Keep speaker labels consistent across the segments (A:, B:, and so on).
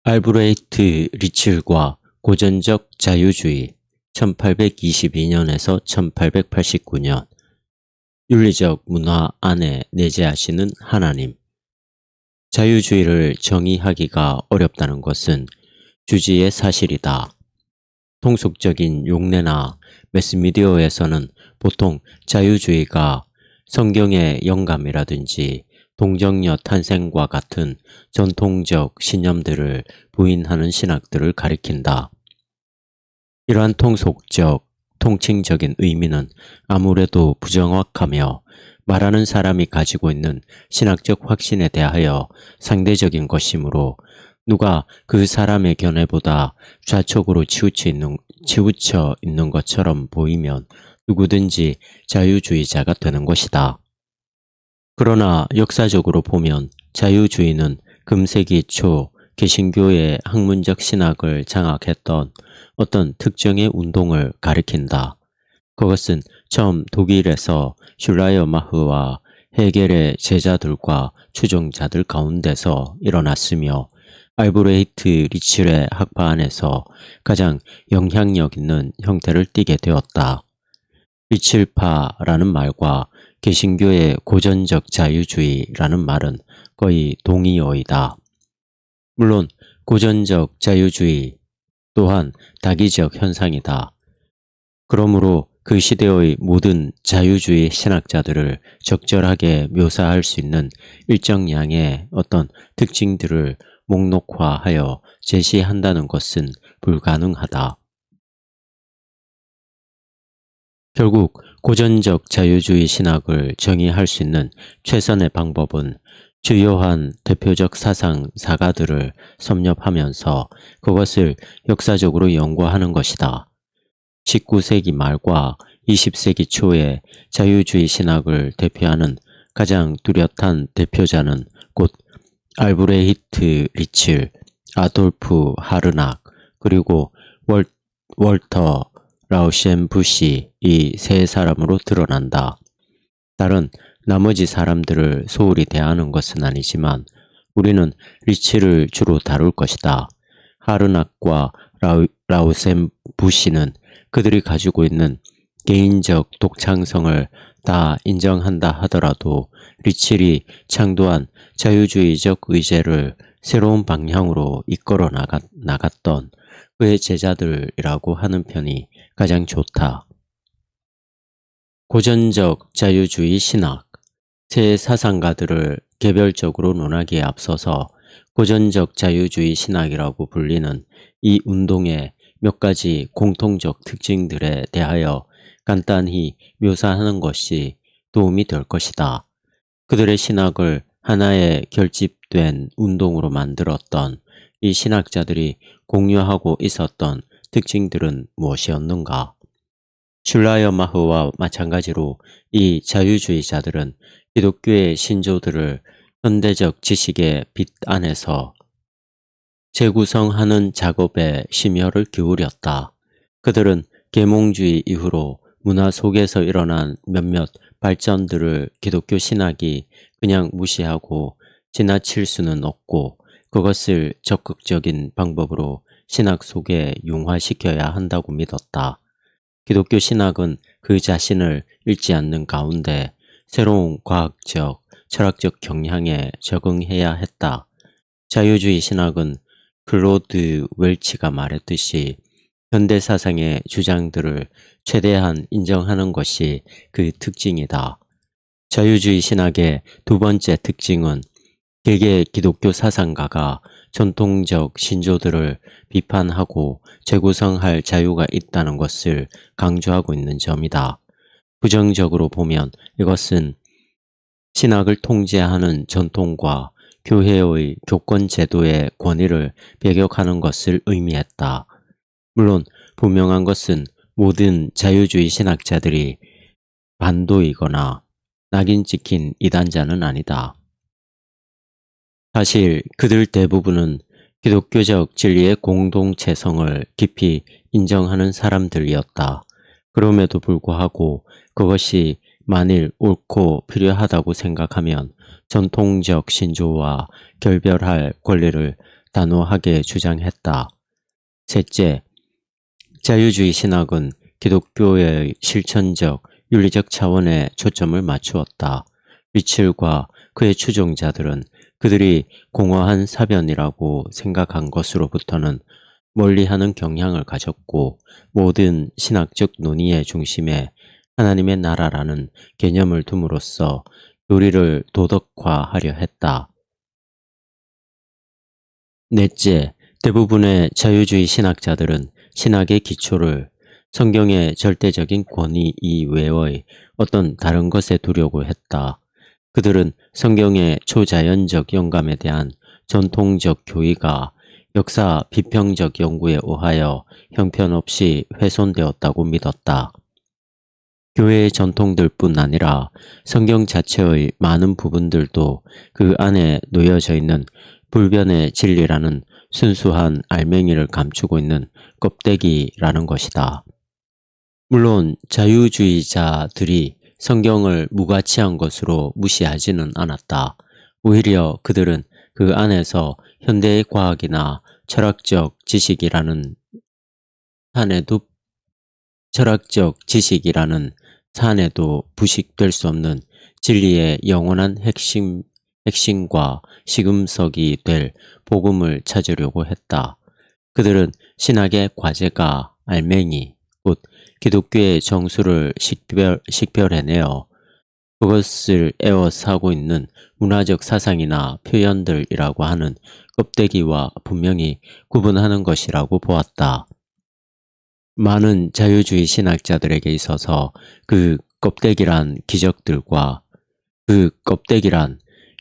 A: 알브레히트 리칠과 고전적 자유주의 1822년에서 1889년 윤리적 문화 안에 내재하시는 하나님. 자유주의를 정의하기가 어렵다는 것은 주지의 사실이다. 통속적인 용례나 매스미디어에서는 보통 자유주의가 성경의 영감이라든지 동정녀 탄생과 같은 전통적 신념들을 부인하는 신학들을 가리킨다. 이러한 통속적, 통칭적인 의미는 아무래도 부정확하며 말하는 사람이 가지고 있는 신학적 확신에 대하여 상대적인 것이므로 누가 그 사람의 견해보다 좌측으로 치우쳐 있는 것처럼 보이면 누구든지 자유주의자가 되는 것이다. 그러나 역사적으로 보면 자유주의는 금세기 초 개신교의 학문적 신학을 장악했던 어떤 특정의 운동을 가리킨다. 그것은 처음 독일에서 슐라이어마흐와 헤겔의 제자들과 추종자들 가운데서 일어났으며 알브레히트 리칠의 학파 안에서 가장 영향력 있는 형태를 띠게 되었다. 리칠파라는 말과 개신교의 고전적 자유주의라는 말은 거의 동의어이다. 물론 고전적 자유주의 또한 다기적 현상이다. 그러므로 그 시대의 모든 자유주의 신학자들을 적절하게 묘사할 수 있는 일정량의 어떤 특징들을 목록화하여 제시한다는 것은 불가능하다. 결국 고전적 자유주의 신학을 정의할 수 있는 최선의 방법은 주요한 대표적 사상사가들을 섭렵하면서 그것을 역사적으로 연구하는 것이다. 19세기 말과 20세기 초에 자유주의 신학을 대표하는 가장 뚜렷한 대표자는 곧 알브레히트 리칠, 아돌프 하르낙, 그리고 월터 라우셴부시 이 세 사람으로 드러난다. 다른 나머지 사람들을 소홀히 대하는 것은 아니지만 우리는 리치를 주로 다룰 것이다. 하르낙과 라우셴부시는 그들이 가지고 있는 개인적 독창성을 다 인정한다 하더라도 리칠이 창조한 자유주의적 의제를 새로운 방향으로 이끌어 나갔던 그의 제자들이라고 하는 편이 가장 좋다. 고전적 자유주의 신학, 세 사상가들을 개별적으로 논하기에 앞서서 고전적 자유주의 신학이라고 불리는 이 운동의 몇 가지 공통적 특징들에 대하여 간단히 묘사하는 것이 도움이 될 것이다. 그들의 신학을 하나의 결집된 운동으로 만들었던 이 신학자들이 공유하고 있었던 특징들은 무엇이었는가? 슐라이어마흐와 마찬가지로 이 자유주의자들은 기독교의 신조들을 현대적 지식의 빛 안에서 재구성하는 작업에 심혈을 기울였다. 그들은 계몽주의 이후로 문화 속에서 일어난 몇몇 발전들을 기독교 신학이 그냥 무시하고 지나칠 수는 없고 그것을 적극적인 방법으로 신학 속에 융화시켜야 한다고 믿었다. 기독교 신학은 그 자신을 잃지 않는 가운데 새로운 과학적, 철학적 경향에 적응해야 했다. 자유주의 신학은 클로드 웰치가 말했듯이 현대사상의 주장들을 최대한 인정하는 것이 그 특징이다. 자유주의 신학의 두 번째 특징은 개개 기독교 사상가가 전통적 신조들을 비판하고 재구성할 자유가 있다는 것을 강조하고 있는 점이다. 부정적으로 보면 이것은 신학을 통제하는 전통과 교회의 교권 제도의 권위를 배격하는 것을 의미했다. 물론 분명한 것은 모든 자유주의 신학자들이 반도이거나 낙인 찍힌 이단자는 아니다. 사실 그들 대부분은 기독교적 진리의 공동체성을 깊이 인정하는 사람들이었다. 그럼에도 불구하고 그것이 만일 옳고 필요하다고 생각하면 전통적 신조와 결별할 권리를 단호하게 주장했다. 셋째, 자유주의 신학은 기독교의 실천적, 윤리적 차원에 초점을 맞추었다. 리첼과 그의 추종자들은 그들이 공허한 사변이라고 생각한 것으로부터는 멀리하는 경향을 가졌고 모든 신학적 논의의 중심에 하나님의 나라라는 개념을 둠으로써 교리를 도덕화하려 했다. 넷째, 대부분의 자유주의 신학자들은 신학의 기초를 성경의 절대적인 권위 이외의 어떤 다른 것에 두려고 했다. 그들은 성경의 초자연적 영감에 대한 전통적 교의가 역사 비평적 연구에 의하여 형편없이 훼손되었다고 믿었다. 교회의 전통들뿐 아니라 성경 자체의 많은 부분들도 그 안에 놓여져 있는 불변의 진리라는 순수한 알맹이를 감추고 있는 껍데기라는 것이다. 물론 자유주의자들이 성경을 무가치한 것으로 무시하지는 않았다. 오히려 그들은 그 안에서 현대의 과학이나 철학적 지식이라는 산에도 부식될 수 없는 진리의 영원한 핵심과 시금석이 될 복음을 찾으려고 했다. 그들은 신학의 과제가 알맹이, 곧 기독교의 정수를 식별해내어 그것을 에워싸고 있는 문화적 사상이나 표현들이라고 하는 껍데기와 분명히 구분하는 것이라고 보았다. 많은 자유주의 신학자들에게 있어서 그 껍데기란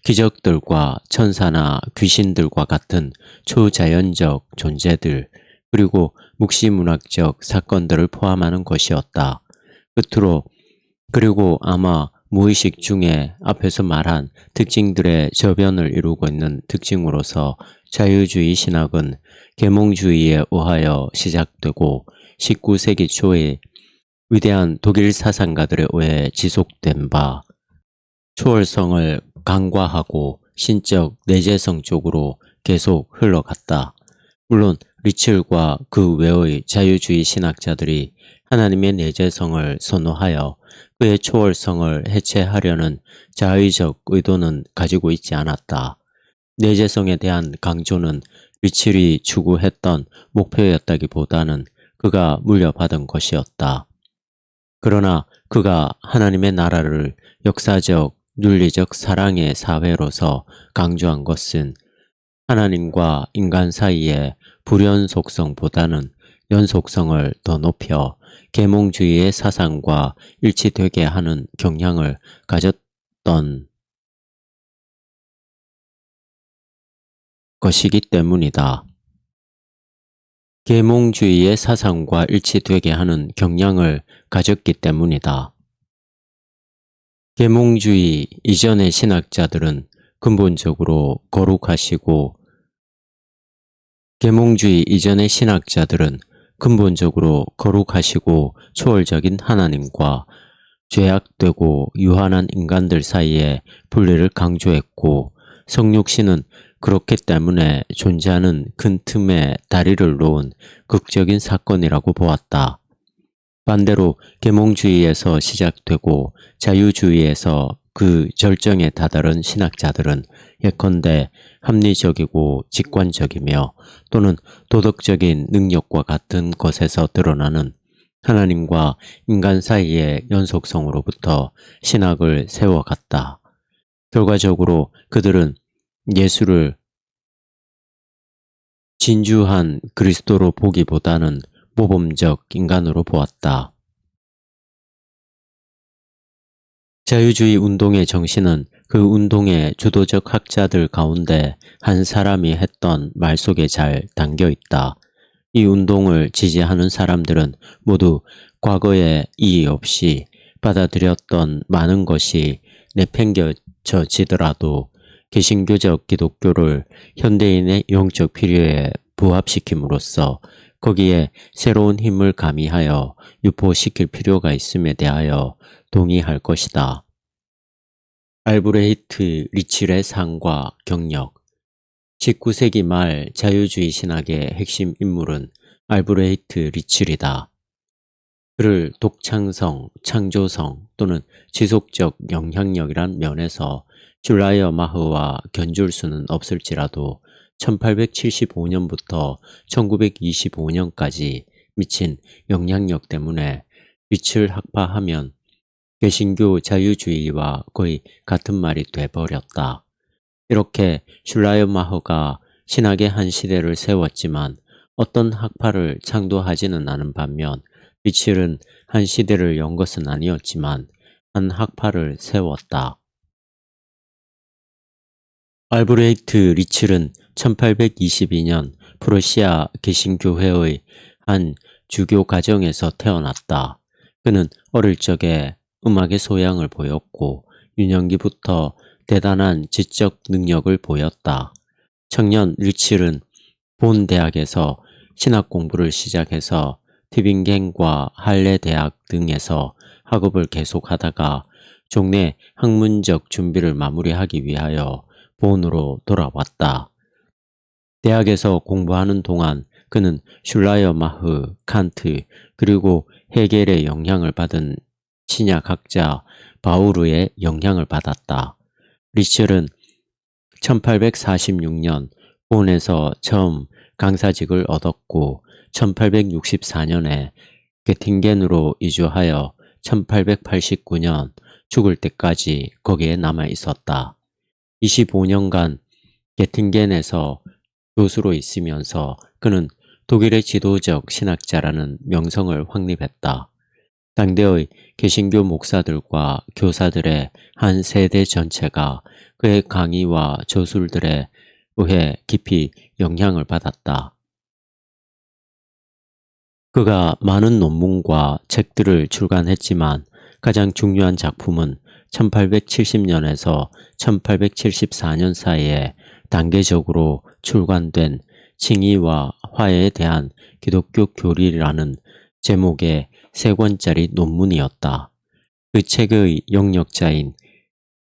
A: 기적들과 천사나 귀신들과 같은 초자연적 존재들 그리고 묵시문학적 사건들을 포함하는 것이었다. 끝으로 그리고 아마 무의식 중에 앞에서 말한 특징들의 저변을 이루고 있는 특징으로서 자유주의 신학은 계몽주의에 의하여 시작되고 19세기 초에 위대한 독일 사상가들에 의해 지속된 바 초월성을 간과하고 신적 내재성 쪽으로 계속 흘러갔다. 물론 리첼과 그 외의 자유주의 신학자들이 하나님의 내재성을 선호하여 그의 초월성을 해체하려는 자의적 의도는 가지고 있지 않았다. 내재성에 대한 강조는 리첼이 추구했던 목표였다기보다는 그가 물려받은 것이었다. 그러나 그가 하나님의 나라를 역사적, 윤리적 사랑의 사회로서 강조한 것은 하나님과 인간 사이의 불연속성보다는 연속성을 더 높여 계몽주의의 사상과 일치되게 하는 경향을 가졌던 것이기 때문이다. 계몽주의의 사상과 일치되게 하는 경향을 가졌기 때문이다. 계몽주의 이전의 신학자들은 근본적으로 거룩하시고 초월적인 하나님과 죄악되고 유한한 인간들 사이의 분리를 강조했고 성육신은 그렇기 때문에 존재하는 큰 틈에 다리를 놓은 극적인 사건이라고 보았다. 반대로 계몽주의에서 시작되고 자유주의에서 그 절정에 다다른 신학자들은 예컨대 합리적이고 직관적이며 또는 도덕적인 능력과 같은 것에서 드러나는 하나님과 인간 사이의 연속성으로부터 신학을 세워갔다. 결과적으로 그들은 예수를 진주한 그리스도로 보기보다는 모범적 인간으로 보았다. 자유주의 운동의 정신은 그 운동의 주도적 학자들 가운데 한 사람이 했던 말 속에 잘 담겨 있다. 이 운동을 지지하는 사람들은 모두 과거에 이의 없이 받아들였던 많은 것이 내팽겨쳐지더라도 개신교적 기독교를 현대인의 영적 필요에 부합시킴으로써 거기에 새로운 힘을 가미하여 유포시킬 필요가 있음에 대하여 동의할 것이다. 알브레히트 리첼의 상과 경력 19세기 말 자유주의 신학의 핵심 인물은 알브레히트 리칠이다. 그를 독창성, 창조성 또는 지속적 영향력이란 면에서 슐라이어 마흐와 견줄 수는 없을지라도 1875년부터 1925년까지 미친 영향력 때문에 리칠 학파하면 개신교 자유주의와 거의 같은 말이 돼버렸다. 이렇게 슐라이어마허가 신학의 한 시대를 세웠지만 어떤 학파를 창도하지는 않은 반면 리칠은 한 시대를 연 것은 아니었지만 한 학파를 세웠다. 알브레히트 리칠은 1822년 프러시아 개신교회의 한 주교 가정에서 태어났다. 그는 어릴 적에 음악의 소양을 보였고 유년기부터 대단한 지적 능력을 보였다. 청년 리칠은 본 대학에서 신학 공부를 시작해서 티빙겐과 할레 대학 등에서 학업을 계속하다가 종래 학문적 준비를 마무리하기 위하여 본으로 돌아왔다. 대학에서 공부하는 동안 그는 슐라이어마흐, 칸트, 그리고 헤겔의 영향을 받은 신약학자 바우르의 영향을 받았다. 리첼은 1846년 본에서 처음 강사직을 얻었고 1864년에 게팅겐으로 이주하여 1889년 죽을 때까지 거기에 남아 있었다. 25년간 게팅겐에서 교수로 있으면서 그는 독일의 지도적 신학자라는 명성을 확립했다. 당대의 개신교 목사들과 교사들의 한 세대 전체가 그의 강의와 저술들에 의해 깊이 영향을 받았다. 그가 많은 논문과 책들을 출간했지만 가장 중요한 작품은 1870년에서 1874년 사이에 단계적으로 출간된 칭의와 화해에 대한 기독교 교리라는 제목의 3권짜리 논문이었다. 그 책의 영역자인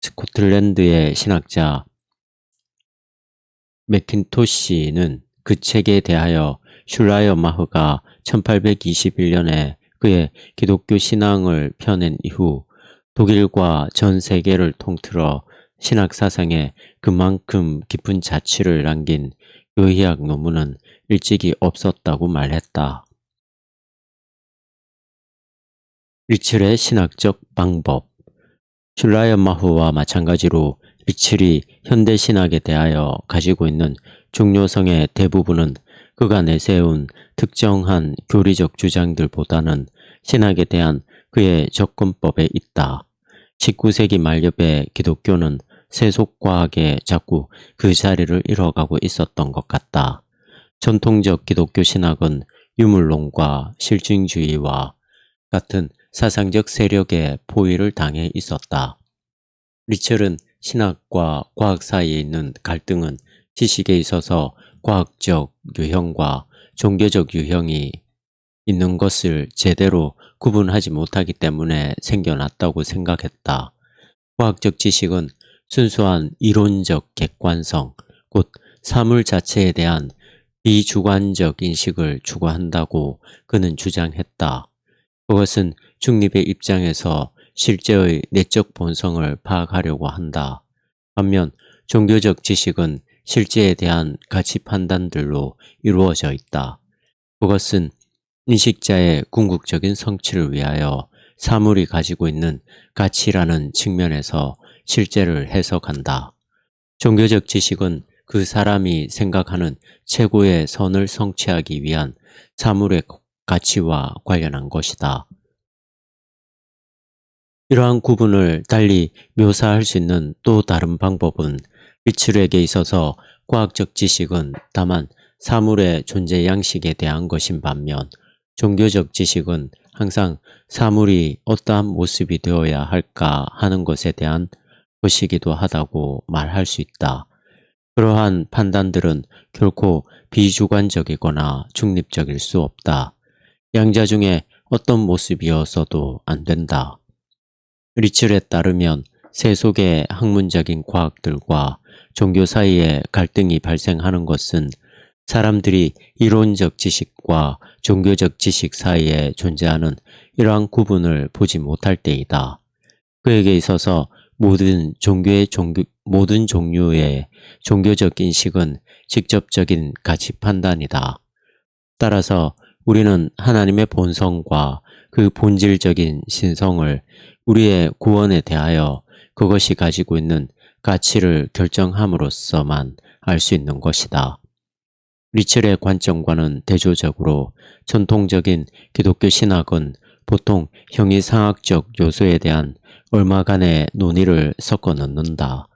A: 스코틀랜드의 신학자 맥킨토시는 그 책에 대하여 슐라이어마흐가 1821년에 그의 기독교 신앙을 펴낸 이후 독일과 전 세계를 통틀어 신학 사상에 그만큼 깊은 자취를 남긴 교의학 논문은 일찍이 없었다고 말했다. 리첼의 신학적 방법. 슐라이어마흐와 마찬가지로 리첼이 현대 신학에 대하여 가지고 있는 중요성의 대부분은 그가 내세운 특정한 교리적 주장들보다는 신학에 대한 그의 접근법에 있다. 19세기 말엽의 기독교는 세속과학에 자꾸 그 자리를 잃어가고 있었던 것 같다. 전통적 기독교 신학은 유물론과 실증주의와 같은 사상적 세력의 포위를 당해 있었다. 리첼은 신학과 과학 사이에 있는 갈등은 지식에 있어서 과학적 유형과 종교적 유형이 있는 것을 제대로 구분하지 못하기 때문에 생겨났다고 생각했다. 과학적 지식은 순수한 이론적 객관성, 곧 사물 자체에 대한 비주관적 인식을 추구한다고 그는 주장했다. 그것은 중립의 입장에서 실제의 내적 본성을 파악하려고 한다. 반면 종교적 지식은 실제에 대한 가치 판단들로 이루어져 있다. 그것은 인식자의 궁극적인 성취를 위하여 사물이 가지고 있는 가치라는 측면에서 실제를 해석한다. 종교적 지식은 그 사람이 생각하는 최고의 선을 성취하기 위한 사물의 가치와 관련한 것이다. 이러한 구분을 달리 묘사할 수 있는 또 다른 방법은 리첼에게 있어서 과학적 지식은 다만 사물의 존재 양식에 대한 것인 반면 종교적 지식은 항상 사물이 어떠한 모습이 되어야 할까 하는 것에 대한 것이기도 하다고 말할 수 있다. 그러한 판단들은 결코 비주관적이거나 중립적일 수 없다. 양자 중에 어떤 모습이어서도 안 된다. 리첼에 따르면 세속의 학문적인 과학들과 종교 사이에 갈등이 발생하는 것은 사람들이 이론적 지식과 종교적 지식 사이에 존재하는 이러한 구분을 보지 못할 때이다. 그에게 있어서 모든 종류의 종교적 인식은 직접적인 가치 판단이다. 따라서 우리는 하나님의 본성과 그 본질적인 신성을 우리의 구원에 대하여 그것이 가지고 있는 가치를 결정함으로써만 알 수 있는 것이다. 리첼의 관점과는 대조적으로 전통적인 기독교 신학은 보통 형이상학적 요소에 대한 얼마간의 논의를 섞어 넣는다.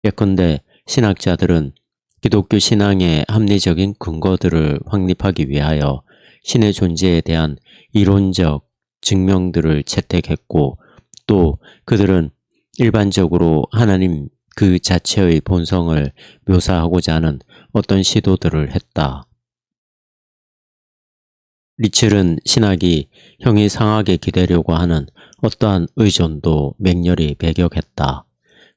A: 예컨대 신학자들은 기독교 신앙의 합리적인 근거들을 확립하기 위하여 신의 존재에 대한 이론적 증명들을 채택했고, 또 그들은 일반적으로 하나님 그 자체의 본성을 묘사하고자 하는 어떤 시도들을 했다. 리첼은 신학이 형이상학에 기대려고 하는 어떠한 의존도 맹렬히 배격했다.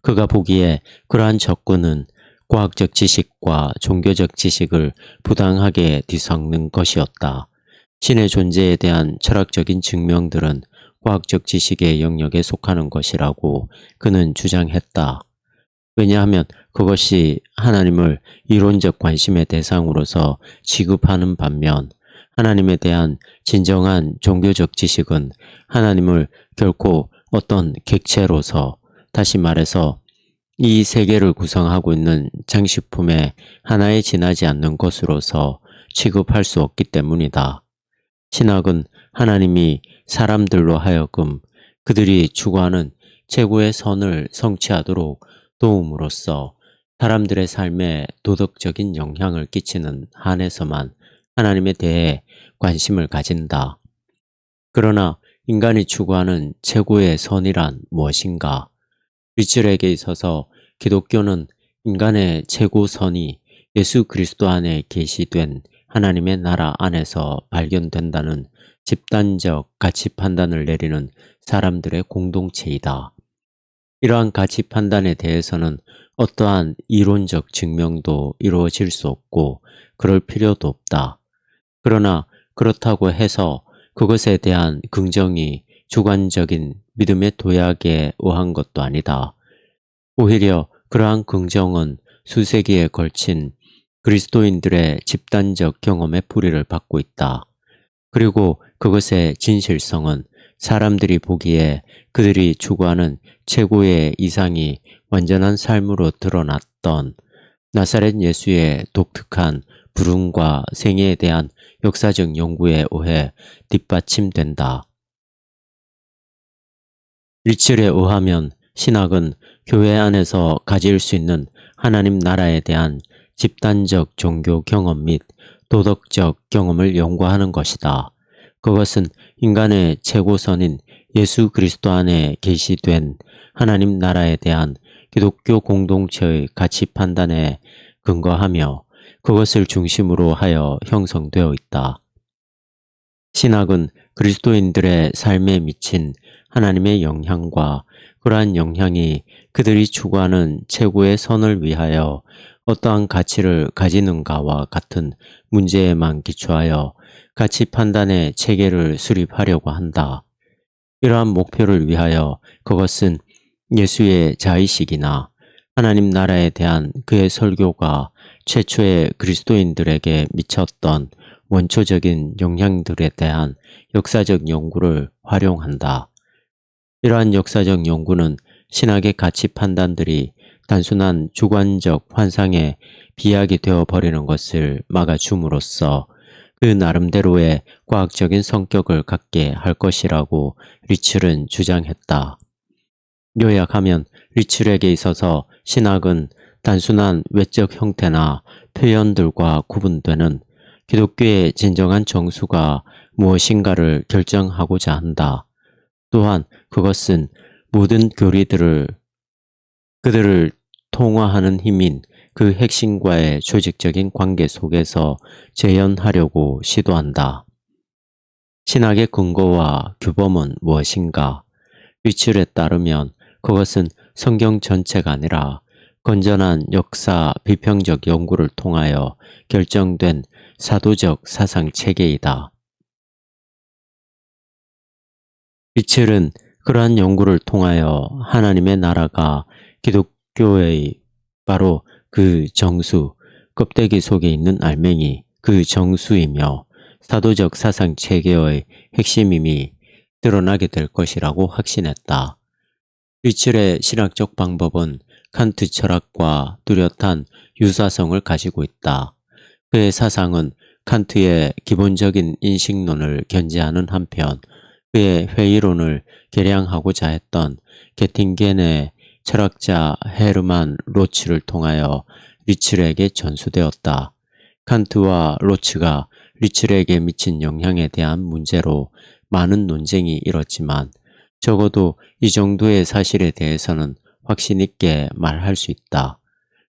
A: 그가 보기에 그러한 접근은 과학적 지식과 종교적 지식을 부당하게 뒤섞는 것이었다. 신의 존재에 대한 철학적인 증명들은 과학적 지식의 영역에 속하는 것이라고 그는 주장했다. 왜냐하면 그것이 하나님을 이론적 관심의 대상으로서 취급하는 반면 하나님에 대한 진정한 종교적 지식은 하나님을 결코 어떤 객체로서, 다시 말해서 이 세계를 구성하고 있는 장식품의 하나에 지나지 않는 것으로서 취급할 수 없기 때문이다. 신학은 하나님이 사람들로 하여금 그들이 추구하는 최고의 선을 성취하도록 도움으로써 사람들의 삶에 도덕적인 영향을 끼치는 한에서만 하나님에 대해 관심을 가진다. 그러나 인간이 추구하는 최고의 선이란 무엇인가? 리첼에게 있어서 기독교는 인간의 최고선이 예수 그리스도 안에 계시된 하나님의 나라 안에서 발견된다는 집단적 가치 판단을 내리는 사람들의 공동체이다. 이러한 가치 판단에 대해서는 어떠한 이론적 증명도 이루어질 수 없고 그럴 필요도 없다. 그러나 그렇다고 해서 그것에 대한 긍정이 주관적인 믿음의 도약에 의한 것도 아니다. 오히려 그러한 긍정은 수세기에 걸친 그리스도인들의 집단적 경험의 뿌리를 받고 있다. 그리고 그것의 진실성은 사람들이 보기에 그들이 추구하는 최고의 이상이 완전한 삶으로 드러났던 나사렛 예수의 독특한 부름과 생애에 대한 역사적 연구에 의해 뒷받침된다. 리첼에 의하면 신학은 교회 안에서 가질 수 있는 하나님 나라에 대한 집단적 종교 경험 및 도덕적 경험을 연구하는 것이다. 그것은 인간의 최고선인 예수 그리스도 안에 계시된 하나님 나라에 대한 기독교 공동체의 가치 판단에 근거하며 그것을 중심으로 하여 형성되어 있다. 신학은 그리스도인들의 삶에 미친 하나님의 영향과 그러한 영향이 그들이 추구하는 최고의 선을 위하여 어떠한 가치를 가지는가와 같은 문제에만 기초하여 가치 판단의 체계를 수립하려고 한다. 이러한 목표를 위하여 그것은 예수의 자의식이나 하나님 나라에 대한 그의 설교가 최초의 그리스도인들에게 미쳤던 원초적인 영향들에 대한 역사적 연구를 활용한다. 이러한 역사적 연구는 신학의 가치 판단들이 단순한 주관적 환상에 비약이 되어버리는 것을 막아줌으로써 그 나름대로의 과학적인 성격을 갖게 할 것이라고 리첼은 주장했다. 요약하면 리첼에게 있어서 신학은 단순한 외적 형태나 표현들과 구분되는 기독교의 진정한 정수가 무엇인가를 결정하고자 한다. 또한 그것은 모든 교리들을 그들을 통화하는 힘인 그 핵심과의 조직적인 관계 속에서 재현하려고 시도한다. 신학의 근거와 규범은 무엇인가? 리첼에 따르면 그것은 성경 전체가 아니라 건전한 역사 비평적 연구를 통하여 결정된 사도적 사상 체계이다. 리첼은 그러한 연구를 통하여 하나님의 나라가 기독교의 바로 그 정수, 껍데기 속에 있는 알맹이, 그 정수이며 사도적 사상 체계의 핵심임이 드러나게 될 것이라고 확신했다. 리첼의 신학적 방법은 칸트 철학과 뚜렷한 유사성을 가지고 있다. 그의 사상은 칸트의 기본적인 인식론을 견지하는 한편 그의 회의론을 개량하고자 했던 게팅겐의 철학자 헤르만 로츠를 통하여 리첼에게 전수되었다. 칸트와 로츠가 리첼에게 미친 영향에 대한 문제로 많은 논쟁이 일었지만 적어도 이 정도의 사실에 대해서는 확신 있게 말할 수 있다.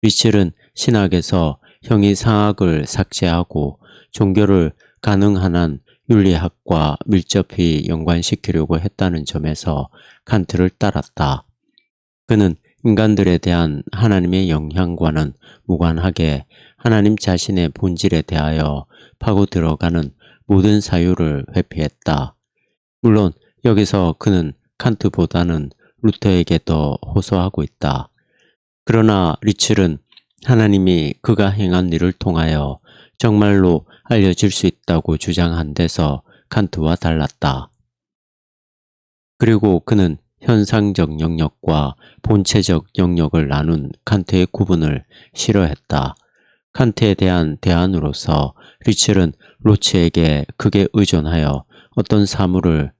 A: 리첼은 신학에서 형이상학을 삭제하고 종교를 가능한 한 윤리학과 밀접히 연관시키려고 했다는 점에서 칸트를 따랐다. 그는 인간들에 대한 하나님의 영향과는 무관하게 하나님 자신의 본질에 대하여 파고 들어가는 모든 사유를 회피했다. 물론 여기서 그는 칸트보다는 루터에게 더 호소하고 있다. 그러나 리첼은 하나님이 그가 행한 일을 통하여 정말로 알려질 수 있다고 주장한 데서 칸트와 달랐다. 그리고 그는 현상적 영역과 본체적 영역을 나눈 칸트의 구분을 싫어했다. 칸트에 대한 대안으로서 리첼은 로츠에게 크게 의존하여 어떤 사물을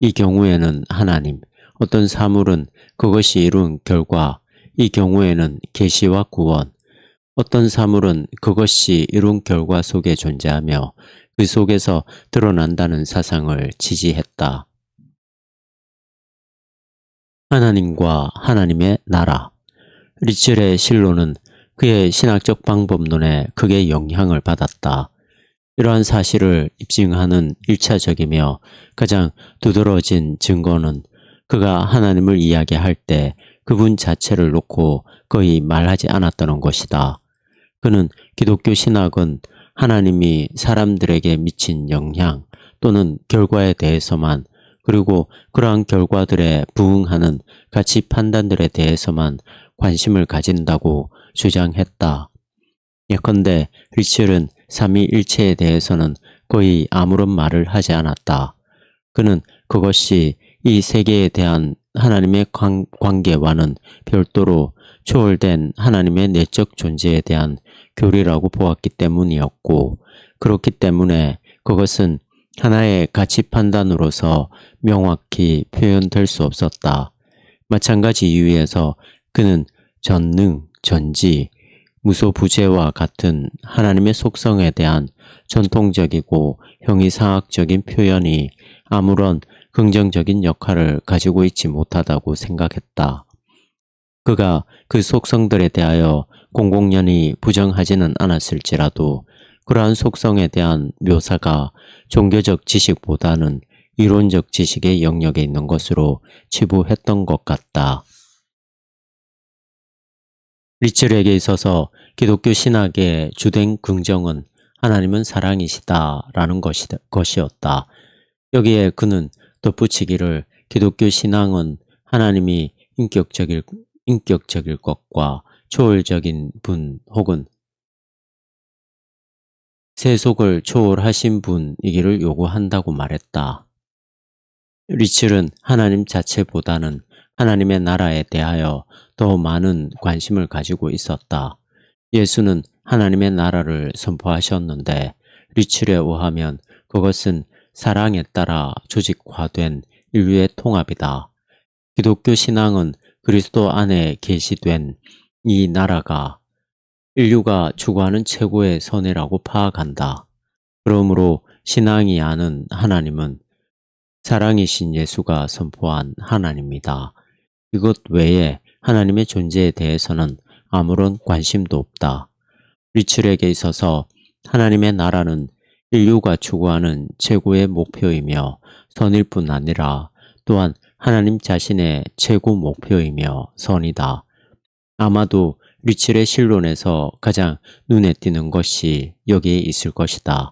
A: 이 경우에는 하나님, 어떤 사물은 그것이 이룬 결과, 이 경우에는 계시와 구원, 어떤 사물은 그것이 이룬 결과 속에 존재하며 그 속에서 드러난다는 사상을 지지했다. 하나님과 하나님의 나라. 리첼의 신론은 그의 신학적 방법론에 크게 영향을 받았다. 이러한 사실을 입증하는 1차적이며 가장 두드러진 증거는 그가 하나님을 이야기할 때 그분 자체를 놓고 거의 말하지 않았다는 것이다. 그는 기독교 신학은 하나님이 사람들에게 미친 영향 또는 결과에 대해서만 그리고 그러한 결과들에 부응하는 가치 판단들에 대해서만 관심을 가진다고 주장했다. 예컨대 리첼은 삼위일체에 대해서는 거의 아무런 말을 하지 않았다. 그는 그것이 이 세계에 대한 하나님의 관계와는 별도로 초월된 하나님의 내적 존재에 대한 교리라고 보았기 때문이었고, 그렇기 때문에 그것은 하나의 가치 판단으로서 명확히 표현될 수 없었다. 마찬가지 이유에서 그는 전능, 전지, 무소부재와 같은 하나님의 속성에 대한 전통적이고 형이상학적인 표현이 아무런 긍정적인 역할을 가지고 있지 못하다고 생각했다. 그가 그 속성들에 대하여 공공연히 부정하지는 않았을지라도 그러한 속성에 대한 묘사가 종교적 지식보다는 이론적 지식의 영역에 있는 것으로 치부했던 것 같다. 리첼에게 있어서 기독교 신학의 주된 긍정은 하나님은 사랑이시다라는 것이었다. 여기에 그는 덧붙이기를 기독교 신앙은 하나님이 인격적일 것과 초월적인 분 혹은 세속을 초월하신 분이기를 요구한다고 말했다. 리첼은 하나님 자체보다는 하나님의 나라에 대하여 더 많은 관심을 가지고 있었다. 예수는 하나님의 나라를 선포하셨는데 리첼에 의하면 그것은 사랑에 따라 조직화된 인류의 통합이다. 기독교 신앙은 그리스도 안에 계시된 이 나라가 인류가 추구하는 최고의 선해라고 파악한다. 그러므로 신앙이 아는 하나님은 사랑이신 예수가 선포한 하나님이다. 이것 외에 하나님의 존재에 대해서는 아무런 관심도 없다. 리첼에게 있어서 하나님의 나라는 인류가 추구하는 최고의 목표이며 선일 뿐 아니라 또한 하나님 자신의 최고 목표이며 선이다. 아마도 리첼의 신론에서 가장 눈에 띄는 것이 여기에 있을 것이다.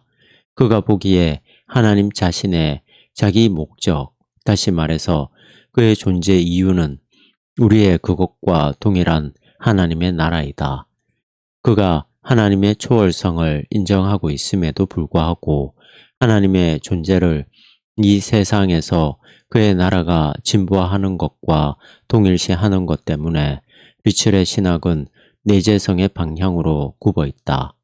A: 그가 보기에 하나님 자신의 자기 목적, 다시 말해서 그의 존재 이유는 우리의 그것과 동일한 하나님의 나라이다. 그가 하나님의 초월성을 인정하고 있음에도 불구하고 하나님의 존재를 이 세상에서 그의 나라가 진보하는 것과 동일시하는 것 때문에 리첼의 신학은 내재성의 방향으로 굽어 있다.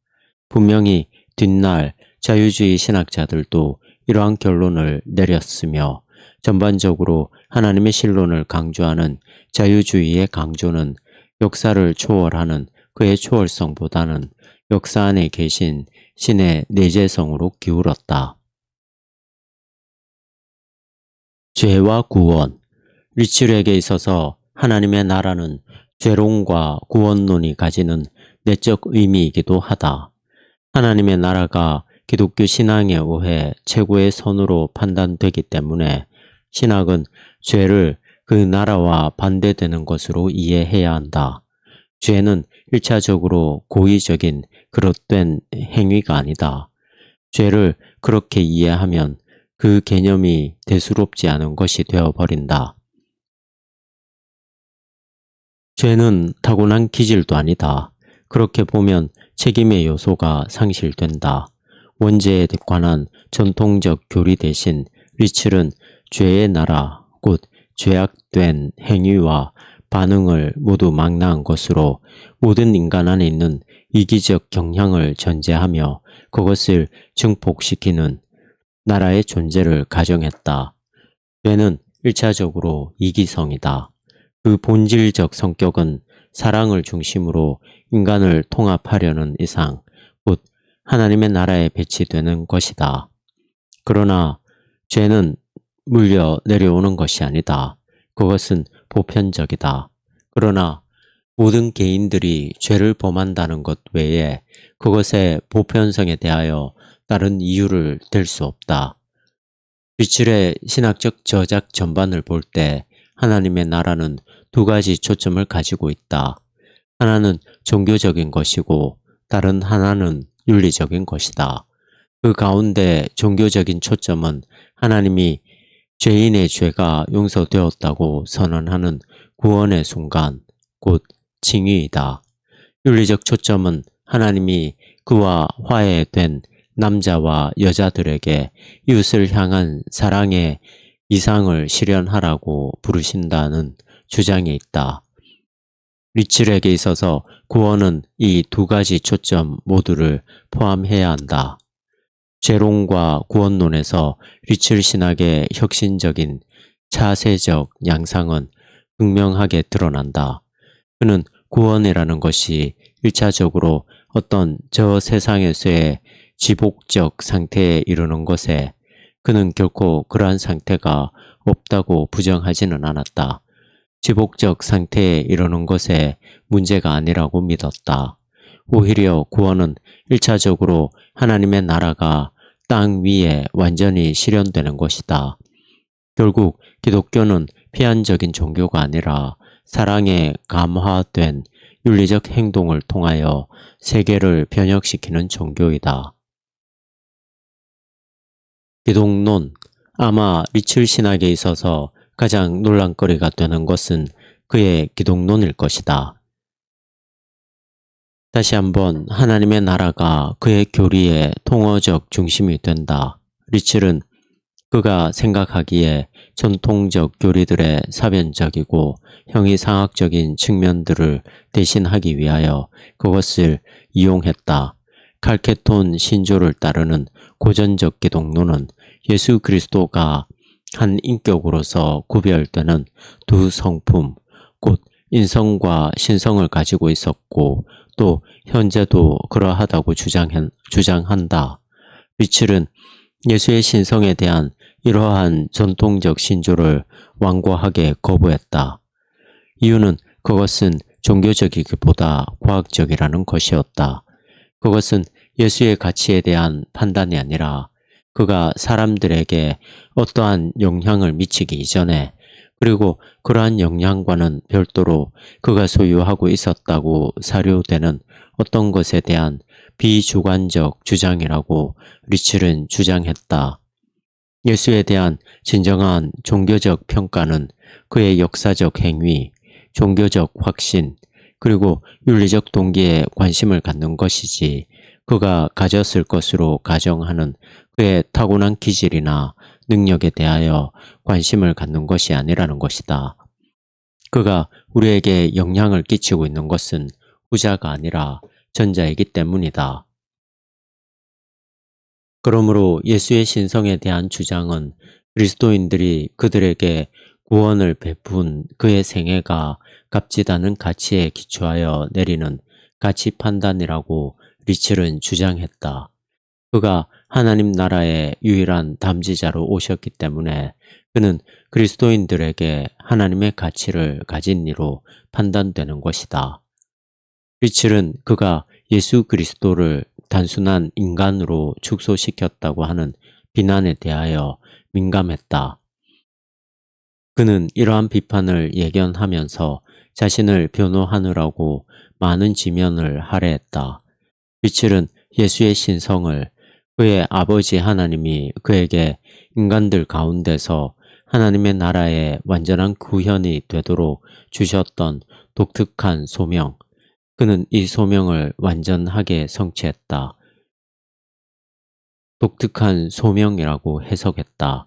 A: 분명히 뒷날 자유주의 신학자들도 이러한 결론을 내렸으며 전반적으로 하나님의 신론을 강조하는 자유주의의 강조는 역사를 초월하는 그의 초월성보다는 역사 안에 계신 신의 내재성으로 기울었다. 죄와 구원. 리첼에게 있어서 하나님의 나라는 죄론과 구원론이 가지는 내적 의미이기도 하다. 하나님의 나라가 기독교 신앙에 의해 최고의 선으로 판단되기 때문에 신학은 죄를 그 나라와 반대되는 것으로 이해해야 한다. 죄는 1차적으로 고의적인 그릇된 행위가 아니다. 죄를 그렇게 이해하면 그 개념이 대수롭지 않은 것이 되어버린다. 죄는 타고난 기질도 아니다. 그렇게 보면 책임의 요소가 상실된다. 원죄에 관한 전통적 교리 대신 리첼은 죄의 나라, 곧 죄악된 행위와 반응을 모두 망라한 것으로 모든 인간 안에 있는 이기적 경향을 전제하며 그것을 증폭시키는 나라의 존재를 가정했다. 죄는 1차적으로 이기성이다. 그 본질적 성격은 사랑을 중심으로 인간을 통합하려는 이상, 곧 하나님의 나라에 배치되는 것이다. 그러나 죄는 물려 내려오는 것이 아니다. 그것은 보편적이다. 그러나 모든 개인들이 죄를 범한다는 것 외에 그것의 보편성에 대하여 다른 이유를 댈 수 없다. 리첼의 신학적 저작 전반을 볼 때 하나님의 나라는 두 가지 초점을 가지고 있다. 하나는 종교적인 것이고 다른 하나는 윤리적인 것이다. 그 가운데 종교적인 초점은 하나님이 죄인의 죄가 용서되었다고 선언하는 구원의 순간, 곧 징의이다. 윤리적 초점은 하나님이 그와 화해된 남자와 여자들에게 이웃을 향한 사랑의 이상을 실현하라고 부르신다는 주장에 있다. 리첼에게 있어서 구원은 이 두 가지 초점 모두를 포함해야 한다. 죄론과 구원론에서 리첼 신학의 혁신적인 차세적 양상은 극명하게 드러난다. 그는 구원이라는 것이 1차적으로 어떤 저 세상에서의 지복적 상태에 이르는 것에 그는 결코 그러한 상태가 없다고 부정하지는 않았다. 지복적 상태에 이르는 것에 문제가 아니라고 믿었다. 오히려 구원은 1차적으로 하나님의 나라가 땅 위에 완전히 실현되는 것이다. 결국 기독교는 피한적인 종교가 아니라 사랑에 감화된 윤리적 행동을 통하여 세계를 변혁시키는 종교이다. 기독론. 아마 리첼 신학에 있어서 가장 논란거리가 되는 것은 그의 기독론일 것이다. 다시 한번 하나님의 나라가 그의 교리의 통어적 중심이 된다. 리첼은 그가 생각하기에 전통적 교리들의 사변적이고 형이상학적인 측면들을 대신하기 위하여 그것을 이용했다. 칼케톤 신조를 따르는 고전적 기독론은 예수 그리스도가 한 인격으로서 구별되는 두 성품, 곧 인성과 신성을 가지고 있었고 또 현재도 그러하다고 주장한다. 리첼은 예수의 신성에 대한 이러한 전통적 신조를 완고하게 거부했다. 이유는 그것은 종교적이기보다 과학적이라는 것이었다. 그것은 예수의 가치에 대한 판단이 아니라 그가 사람들에게 어떠한 영향을 미치기 이전에 그리고 그러한 역량과는 별도로 그가 소유하고 있었다고 사료되는 어떤 것에 대한 비주관적 주장이라고 리첼은 주장했다. 예수에 대한 진정한 종교적 평가는 그의 역사적 행위, 종교적 확신, 그리고 윤리적 동기에 관심을 갖는 것이지 그가 가졌을 것으로 가정하는 그의 타고난 기질이나 능력에 대하여 관심을 갖는 것이 아니라는 것이다. 그가 우리에게 영향을 끼치고 있는 것은 후자가 아니라 전자이기 때문이다. 그러므로 예수의 신성에 대한 주장은 그리스도인들이 그들에게 구원을 베푼 그의 생애가 값지다는 가치에 기초하여 내리는 가치 판단이라고 리첼은 주장했다. 그가 하나님 나라의 유일한 담지자로 오셨기 때문에 그는 그리스도인들에게 하나님의 가치를 가진 이로 판단되는 것이다. 리첼은 그가 예수 그리스도를 단순한 인간으로 축소시켰다고 하는 비난에 대하여 민감했다. 그는 이러한 비판을 예견하면서 자신을 변호하느라고 많은 지면을 할애했다. 리첼은 예수의 신성을 그의 아버지 하나님이 그에게 인간들 가운데서 하나님의 나라의 완전한 구현이 되도록 주셨던 독특한 소명, 그는 이 소명을 완전하게 성취했다. 독특한 소명이라고 해석했다.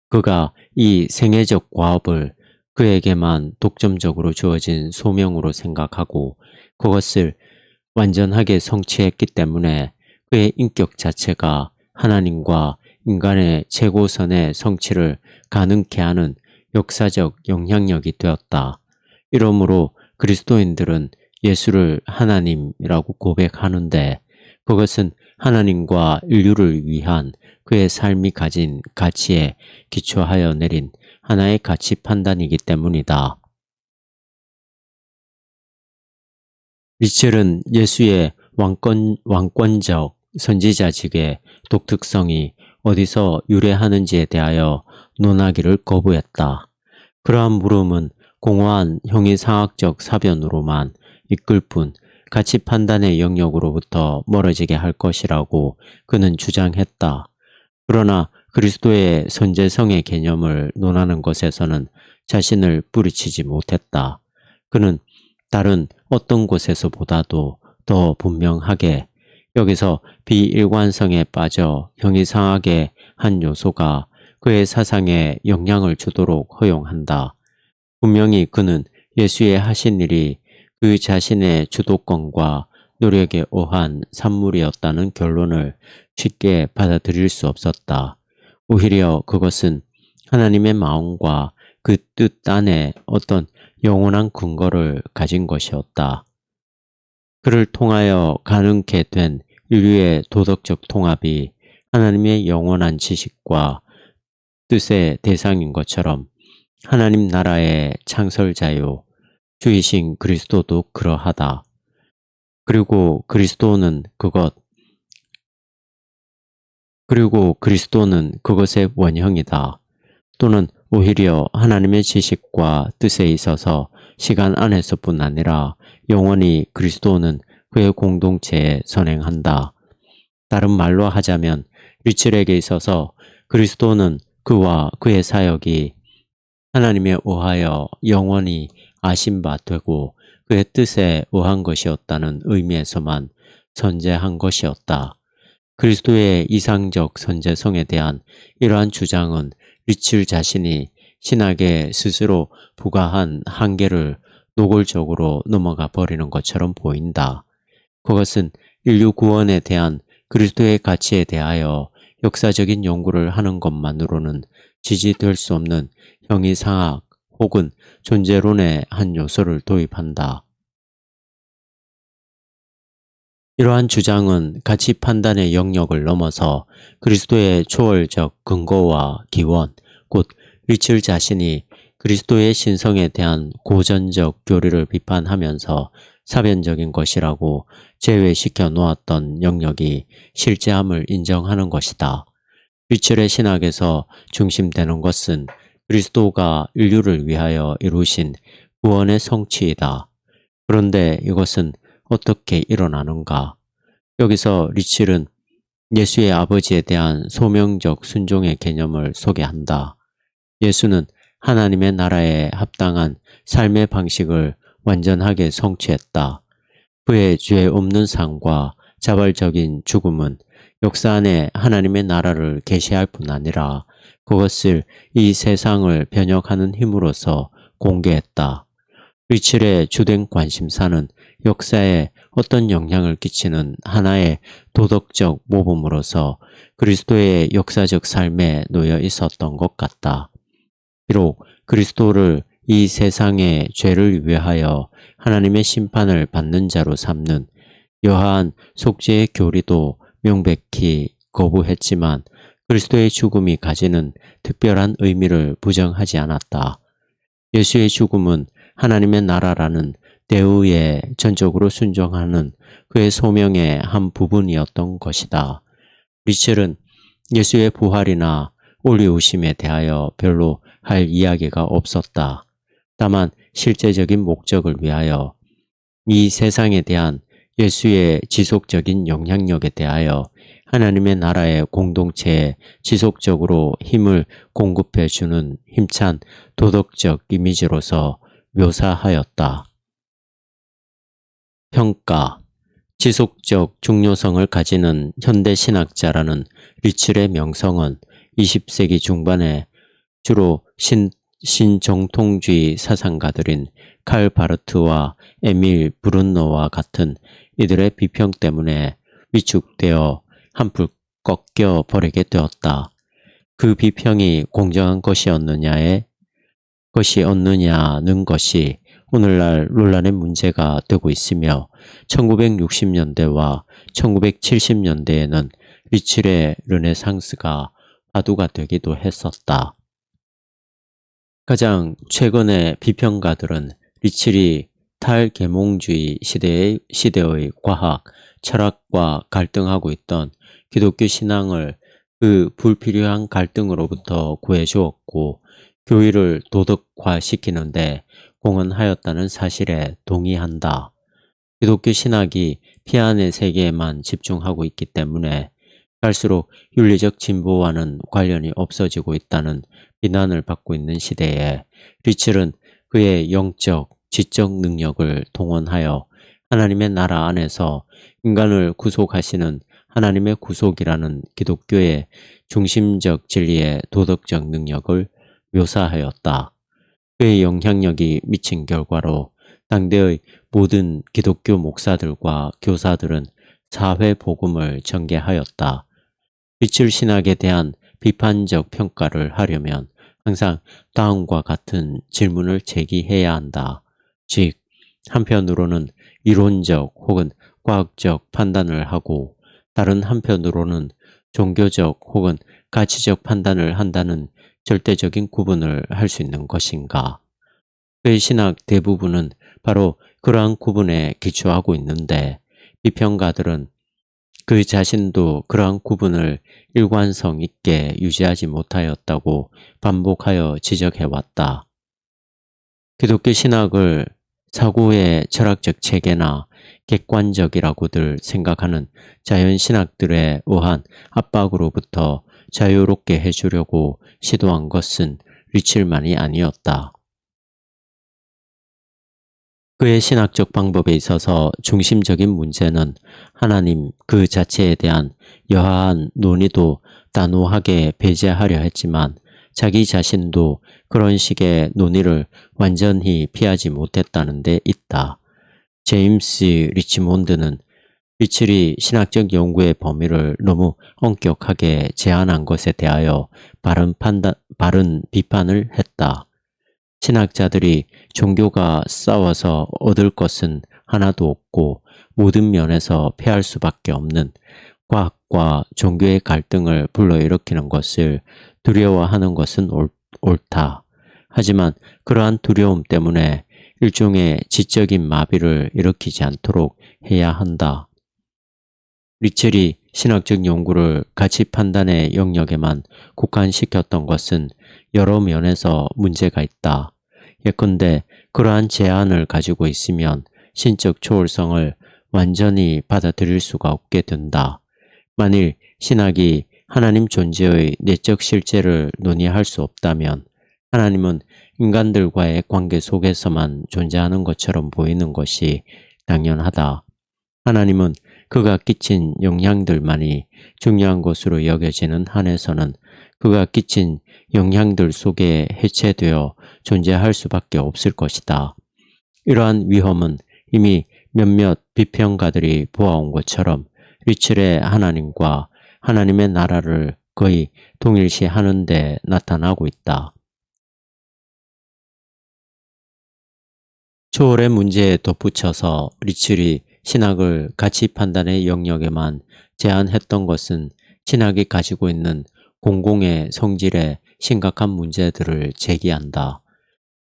A: 그가 이 생애적 과업을 그에게만 독점적으로 주어진 소명으로 생각하고 그것을 완전하게 성취했기 때문에 그의 인격 자체가 하나님과 인간의 최고선의 성취를 가능케 하는 역사적 영향력이 되었다. 이러므로 그리스도인들은 예수를 하나님이라고 고백하는데 그것은 하나님과 인류를 위한 그의 삶이 가진 가치에 기초하여 내린 하나의 가치 판단이기 때문이다. 리첼은 예수의 왕권적 선지자직의 독특성이 어디서 유래하는지에 대하여 논하기를 거부했다. 그러한 물음은 공허한 형이상학적 사변으로만 이끌 뿐 가치 판단의 영역으로부터 멀어지게 할 것이라고 그는 주장했다. 그러나 그리스도의 선제성의 개념을 논하는 것에서는 자신을 뿌리치지 못했다. 그는 다른 어떤 곳에서보다도 더 분명하게 여기서 비일관성에 빠져 형이상학의 한 요소가 그의 사상에 영향을 주도록 허용한다. 분명히 그는 예수의 하신 일이 그 자신의 주도권과 노력에 의한 산물이었다는 결론을 쉽게 받아들일 수 없었다. 오히려 그것은 하나님의 마음과 그 뜻 안에 어떤 영원한 근거를 가진 것이었다. 그를 통하여 가능케 된 인류의 도덕적 통합이 하나님의 영원한 지식과 뜻의 대상인 것처럼 하나님 나라의 창설자요 주이신 그리스도도 그러하다. 그리고 그리스도는 그것의 원형이다. 또는 오히려 하나님의 지식과 뜻에 있어서 시간 안에서뿐 아니라 영원히 그리스도는 그의 공동체에 선행한다. 다른 말로 하자면 리첼에게 있어서 그리스도는 그와 그의 사역이 하나님에 의하여 영원히 아신 바 되고 그의 뜻에 의한 것이었다는 의미에서만 선재한 것이었다. 그리스도의 이상적 선재성에 대한 이러한 주장은 리첼 자신이 신학에 스스로 부과한 한계를 노골적으로 넘어가 버리는 것처럼 보인다. 그것은 인류 구원에 대한 그리스도의 가치에 대하여 역사적인 연구를 하는 것만으로는 지지될 수 없는 형이상학 혹은 존재론의 한 요소를 도입한다. 이러한 주장은 가치 판단의 영역을 넘어서 그리스도의 초월적 근거와 기원, 곧 리첼 자신이 그리스도의 신성에 대한 고전적 교리를 비판하면서 사변적인 것이라고 제외시켜 놓았던 영역이 실제함을 인정하는 것이다. 리첼의 신학에서 중심되는 것은 그리스도가 인류를 위하여 이루신 구원의 성취이다. 그런데 이것은 어떻게 일어나는가? 여기서 리칠은 예수의 아버지에 대한 소명적 순종의 개념을 소개한다. 예수는 하나님의 나라에 합당한 삶의 방식을 완전하게 성취했다. 그의 죄 없는 삶과 자발적인 죽음은 역사 안에 하나님의 나라를 계시할 뿐 아니라 그것을 이 세상을 변혁하는 힘으로써 공개했다. 리첼의 주된 관심사는 역사에 어떤 영향을 끼치는 하나의 도덕적 모범으로서 그리스도의 역사적 삶에 놓여 있었던 것 같다. 비록 그리스도를 이 세상의 죄를 위하여 하나님의 심판을 받는 자로 삼는 여하한 속죄의 교리도 명백히 거부했지만 그리스도의 죽음이 가지는 특별한 의미를 부정하지 않았다. 예수의 죽음은 하나님의 나라라는 대우에 전적으로 순종하는 그의 소명의 한 부분이었던 것이다. 리첼은 예수의 부활이나 올리우심에 대하여 별로 할 이야기가 없었다. 다만 실제적인 목적을 위하여 이 세상에 대한 예수의 지속적인 영향력에 대하여 하나님의 나라의 공동체에 지속적으로 힘을 공급해 주는 힘찬 도덕적 이미지로서 묘사하였다. 평가 지속적 중요성을 가지는 현대신학자라는 리첼의 명성은 20세기 중반에 주로 신정통주의 사상가들인 칼 바르트와 에밀 브룬노와 같은 이들의 비평 때문에 위축되어 한풀 꺾여 버리게 되었다. 그 비평이 공정한 것이었느냐는 것이 오늘날 논란의 문제가 되고 있으며 1960년대와 1970년대에는 리첼의 르네상스가 화두가 되기도 했었다. 가장 최근의 비평가들은 리첼이 탈계몽주의 시대의 과학, 철학과 갈등하고 있던 기독교 신앙을 그 불필요한 갈등으로부터 구해주었고 교회를 도덕화시키는데 공헌하였다는 사실에 동의한다. 기독교 신학이 피안의 세계에만 집중하고 있기 때문에 갈수록 윤리적 진보와는 관련이 없어지고 있다는 비난을 받고 있는 시대에 리첼은 그의 영적, 지적 능력을 동원하여 하나님의 나라 안에서 인간을 구속하시는 하나님의 구속이라는 기독교의 중심적 진리의 도덕적 능력을 묘사하였다. 그의 영향력이 미친 결과로 당대의 모든 기독교 목사들과 교사들은 사회 복음을 전개하였다. 리첼 신학에 대한 비판적 평가를 하려면 항상 다음과 같은 질문을 제기해야 한다. 즉, 한편으로는 이론적 혹은 과학적 판단을 하고 다른 한편으로는 종교적 혹은 가치적 판단을 한다는 절대적인 구분을 할 수 있는 것인가? 그의 신학 대부분은 바로 그러한 구분에 기초하고 있는데 비평가들은 그 자신도 그러한 구분을 일관성 있게 유지하지 못하였다고 반복하여 지적해왔다. 기독교 신학을 사고의 철학적 체계나 객관적이라고들 생각하는 자연신학들에 의한 압박으로부터 자유롭게 해주려고 시도한 것은 리첼만이 아니었다. 그의 신학적 방법에 있어서 중심적인 문제는 하나님 그 자체에 대한 여하한 논의도 단호하게 배제하려 했지만 자기 자신도 그런 식의 논의를 완전히 피하지 못했다는 데 있다. 제임스 리치몬드는 리첼이 신학적 연구의 범위를 너무 엄격하게 제한한 것에 대하여 바른 비판을 했다. 신학자들이 종교가 싸워서 얻을 것은 하나도 없고 모든 면에서 패할 수밖에 없는 과학과 종교의 갈등을 불러일으키는 것을 두려워하는 것은 옳다. 하지만 그러한 두려움 때문에 일종의 지적인 마비를 일으키지 않도록 해야 한다. 리첼이 신학적 연구를 가치 판단의 영역에만 국한시켰던 것은 여러 면에서 문제가 있다. 예컨대 그러한 제한을 가지고 있으면 신적 초월성을 완전히 받아들일 수가 없게 된다. 만일 신학이 하나님 존재의 내적 실제를 논의할 수 없다면 하나님은 인간들과의 관계 속에서만 존재하는 것처럼 보이는 것이 당연하다. 하나님은 그가 끼친 영향들만이 중요한 것으로 여겨지는 한에서는 그가 끼친 영향들 속에 해체되어 존재할 수밖에 없을 것이다. 이러한 위험은 이미 몇몇 비평가들이 보아온 것처럼 리첼의 하나님과 하나님의 나라를 거의 동일시하는 데 나타나고 있다. 초월의 문제에 덧붙여서 리첼이 신학을 가치 판단의 영역에만 제한했던 것은 신학이 가지고 있는 공공의 성질에 심각한 문제들을 제기한다.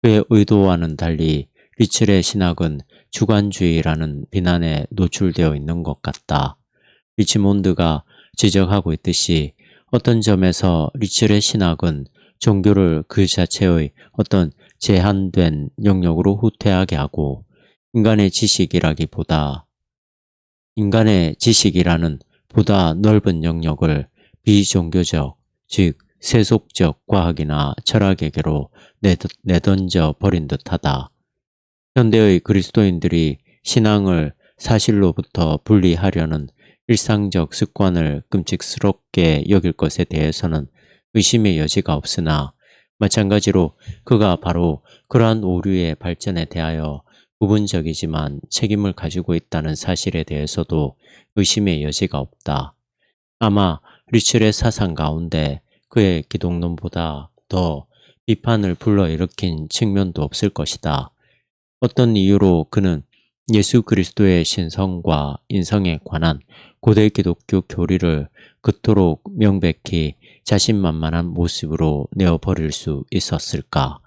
A: 그의 의도와는 달리 리첼의 신학은 주관주의라는 비난에 노출되어 있는 것 같다. 리치몬드가 지적하고 있듯이 어떤 점에서 리첼의 신학은 종교를 그 자체의 어떤 제한된 영역으로 후퇴하게 하고 인간의 지식이라는 보다 넓은 영역을 비종교적, 즉 세속적 과학이나 철학에게로 내던져 버린 듯하다. 현대의 그리스도인들이 신앙을 사실로부터 분리하려는 일상적 습관을 끔찍스럽게 여길 것에 대해서는 의심의 여지가 없으나 마찬가지로 그가 바로 그러한 오류의 발전에 대하여 부분적이지만 책임을 가지고 있다는 사실에 대해서도 의심의 여지가 없다. 아마 리첼의 사상 가운데 그의 기독론보다 더 비판을 불러일으킨 측면도 없을 것이다. 어떤 이유로 그는 예수 그리스도의 신성과 인성에 관한 고대 기독교 교리를 그토록 명백히 자신만만한 모습으로 내어버릴 수 있었을까?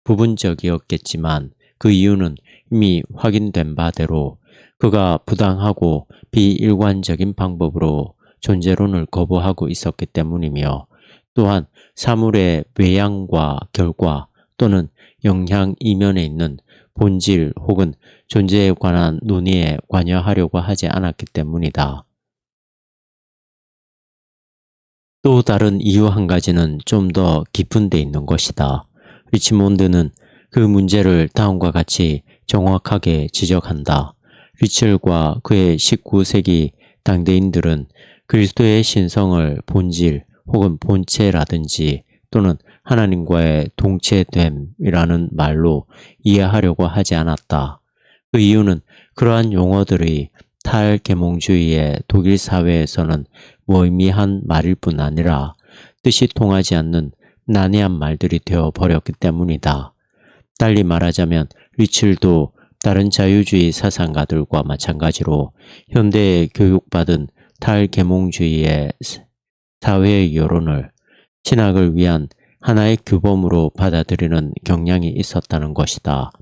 A: 부분적이었겠지만 그 이유는 이미 확인된 바대로 그가 부당하고 비일관적인 방법으로 존재론을 거부하고 있었기 때문이며 또한 사물의 외양과 결과 또는 영향 이면에 있는 본질 혹은 존재에 관한 논의에 관여하려고 하지 않았기 때문이다. 또 다른 이유 한 가지는 좀 더 깊은 데 있는 것이다. 리치몬드는 그 문제를 다음과 같이 정확하게 지적한다. 리첼과 그의 19세기 당대인들은 그리스도의 신성을 본질 혹은 본체라든지 또는 하나님과의 동체됨이라는 말로 이해하려고 하지 않았다. 그 이유는 그러한 용어들이 탈계몽주의의 독일 사회에서는 무의미한 말일 뿐 아니라 뜻이 통하지 않는 난해한 말들이 되어 버렸기 때문이다. 달리 말하자면 리첼도 다른 자유주의 사상가들과 마찬가지로 현대에 교육받은 탈계몽주의의 사회의 여론을 신학을 위한 하나의 규범으로 받아들이는 경향이 있었다는 것이다.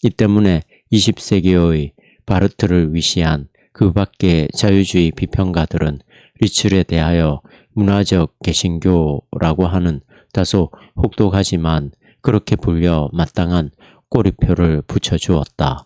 A: 이 때문에 20세기의 바르트를 위시한 그 밖의 자유주의 비평가들은 리첼에 대하여 문화적 개신교라고 하는 다소 혹독하지만 그렇게 불려 마땅한 꼬리표를 붙여주었다.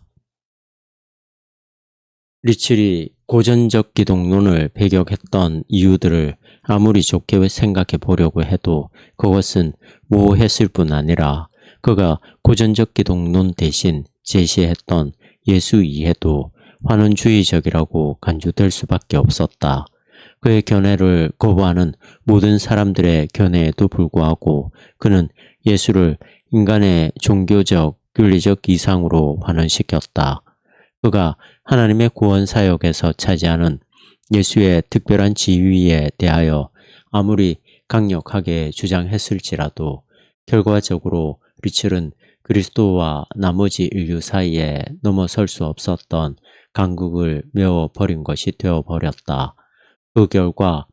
A: 리첼이 고전적 기독론을 배격했던 이유들을 아무리 좋게 생각해 보려고 해도 그것은 모호했을 뿐 아니라 그가 고전적 기독론 대신 제시했던 예수 이해도 환원주의적이라고 간주될 수밖에 없었다. 그의 견해를 거부하는 모든 사람들의 견해에도 불구하고 그는 예수를 인간의 종교적, 윤리적 이상으로 환원시켰다. 그가 하나님의 구원 사역에서 차지하는 예수의 특별한 지위에 대하여 아무리 강력하게 주장했을지라도 결과적으로 리첼은 그리스도와 나머지 인류 사이에 넘어설 수 없었던 간극을 메워버린 것이 되어버렸다. 그 결과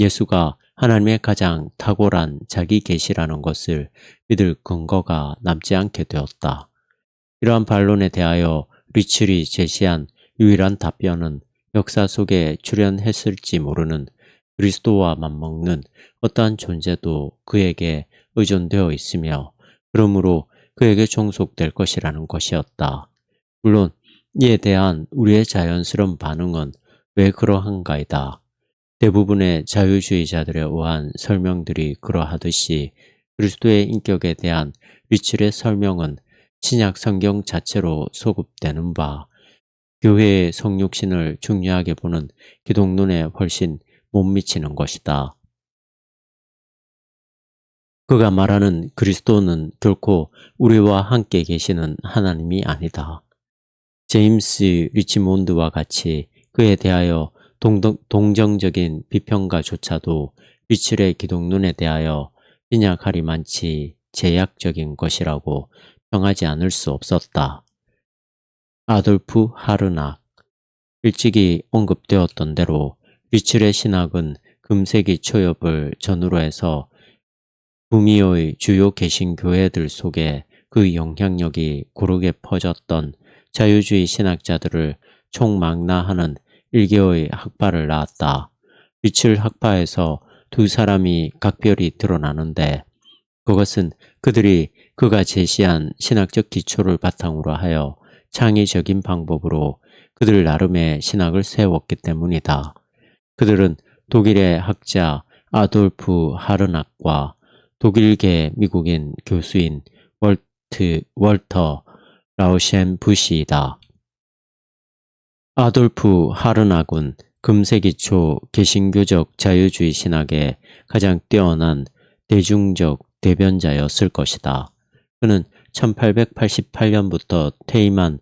A: 예수가 하나님의 가장 탁월한 자기 계시라는 것을 믿을 근거가 남지 않게 되었다. 이러한 반론에 대하여 리첼이 제시한 유일한 답변은 역사 속에 출현했을지 모르는 그리스도와 맞먹는 어떠한 존재도 그에게 의존되어 있으며 그러므로 그에게 종속될 것이라는 것이었다. 물론 이에 대한 우리의 자연스러운 반응은 왜 그러한가이다. 대부분의 자유주의자들에 의한 설명들이 그러하듯이 그리스도의 인격에 대한 리첼의 설명은 신약 성경 자체로 소급되는 바 교회의 성육신을 중요하게 보는 기독론에 훨씬 못 미치는 것이다. 그가 말하는 그리스도는 결코 우리와 함께 계시는 하나님이 아니다. 제임스 리치몬드와 같이 그에 대하여 동정적인 비평가조차도 리첼의 기독론에 대하여 빈약하리만치 제약적인 것이라고 평하지 않을 수 없었다. 아돌프 하르낙 일찍이 언급되었던 대로 리첼의 신학은 금세기 초엽을 전후로 해서 북미의 주요 개신교회들 속에 그 영향력이 고르게 퍼졌던 자유주의 신학자들을 총망라하는 일개의 학파를 낳았다. 리첼 학파에서 두 사람이 각별히 드러나는데 그것은 그들이 그가 제시한 신학적 기초를 바탕으로 하여 창의적인 방법으로 그들 나름의 신학을 세웠기 때문이다. 그들은 독일의 학자 아돌프 하르낙과 독일계 미국인 교수인 월터 라우셴부시이다. 아돌프 하르낙은 금세기 초 개신교적 자유주의 신학의 가장 뛰어난 대중적 대변자였을 것이다. 그는 1888년부터 퇴임한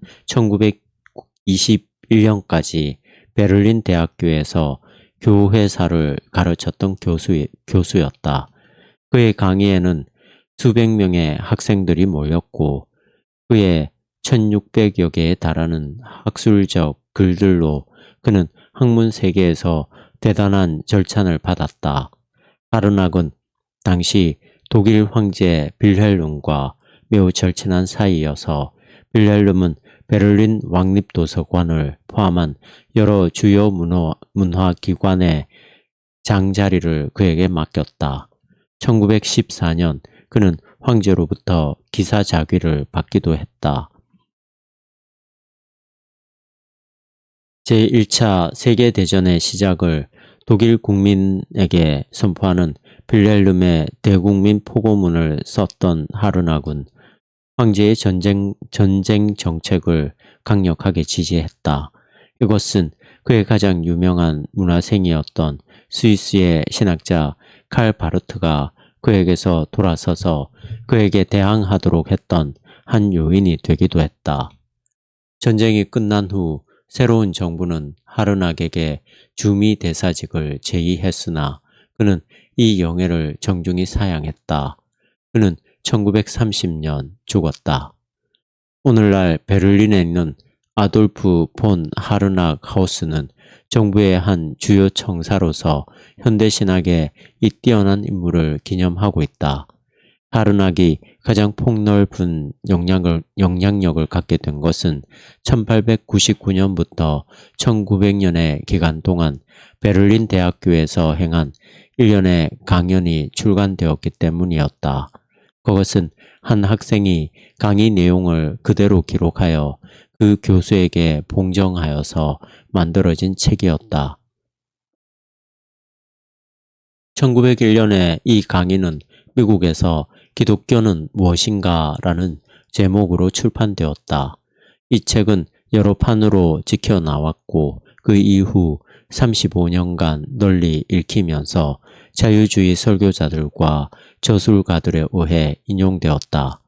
A: 1921년까지 베를린 대학교에서 교회사를 가르쳤던 교수였다. 그의 강의에는 수백 명의 학생들이 몰렸고 그의 1600여 개에 달하는 학술적 글들로 그는 학문 세계에서 대단한 절찬을 받았다. 하르낙은 당시 독일 황제 빌헬름과 매우 절친한 사이여서 빌헬름은 베를린 왕립도서관을 포함한 여러 주요 문화기관의 장자리를 그에게 맡겼다. 1914년 그는 황제로부터 기사자귀를 받기도 했다. 제1차 세계대전의 시작을 독일 국민에게 선포하는 빌헬름의 대국민 포고문을 썼던 하르낙은 황제의 전쟁 정책을 강력하게 지지했다. 이것은 그의 가장 유명한 문화생이었던 스위스의 신학자 칼 바르트가 그에게서 돌아서서 그에게 대항하도록 했던 한 요인이 되기도 했다. 전쟁이 끝난 후 새로운 정부는 하르낙에게 주미 대사직을 제의했으나 그는 이 영예를 정중히 사양했다. 그는 1930년 죽었다. 오늘날 베를린에 있는 아돌프 폰 하르낙 하우스는 정부의 한 주요 청사로서 현대신학의 이 뛰어난 인물을 기념하고 있다. 하르낙이 가장 폭넓은 영향력을 갖게 된 것은 1899년부터 1900년의 기간 동안 베를린 대학교에서 행한 1년의 강연이 출간되었기 때문이었다. 그것은 한 학생이 강의 내용을 그대로 기록하여 그 교수에게 봉정하여서 만들어진 책이었다. 1901년에 이 강의는 미국에서 기독교는 무엇인가 라는 제목으로 출판되었다. 이 책은 여러 판으로 지켜나왔고 그 이후 35년간 널리 읽히면서 자유주의 설교자들과 저술가들에 의해 인용되었다.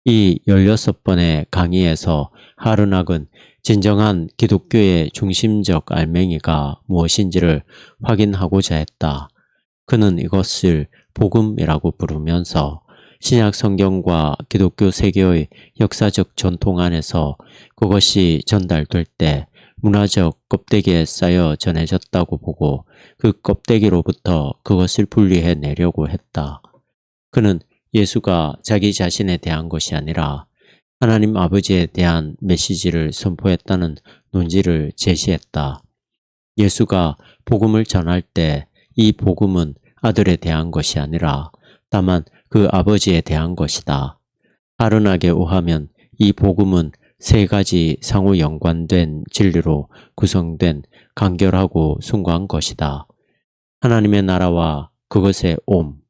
A: 이 16번의 강의에서 하르낙은 진정한 기독교의 중심적 알맹이가 무엇인지를 확인하고자 했다. 그는 이것을 복음이라고 부르면서 신약 성경과 기독교 세계의 역사적 전통 안에서 그것이 전달될 때 문화적 껍데기에 쌓여 전해졌다고 보고 그 껍데기로부터 그것을 분리해 내려고 했다. 그는 예수가 자기 자신에 대한 것이 아니라 하나님 아버지에 대한 메시지를 선포했다는 논지를 제시했다. 예수가 복음을 전할 때 이 복음은 아들에 대한 것이 아니라 다만 그 아버지에 대한 것이다. 하른하게 오하면 이 복음은 세 가지 상호 연관된 진리로 구성된 간결하고 숭고한 것이다. 하나님의 나라와 그것의 옴,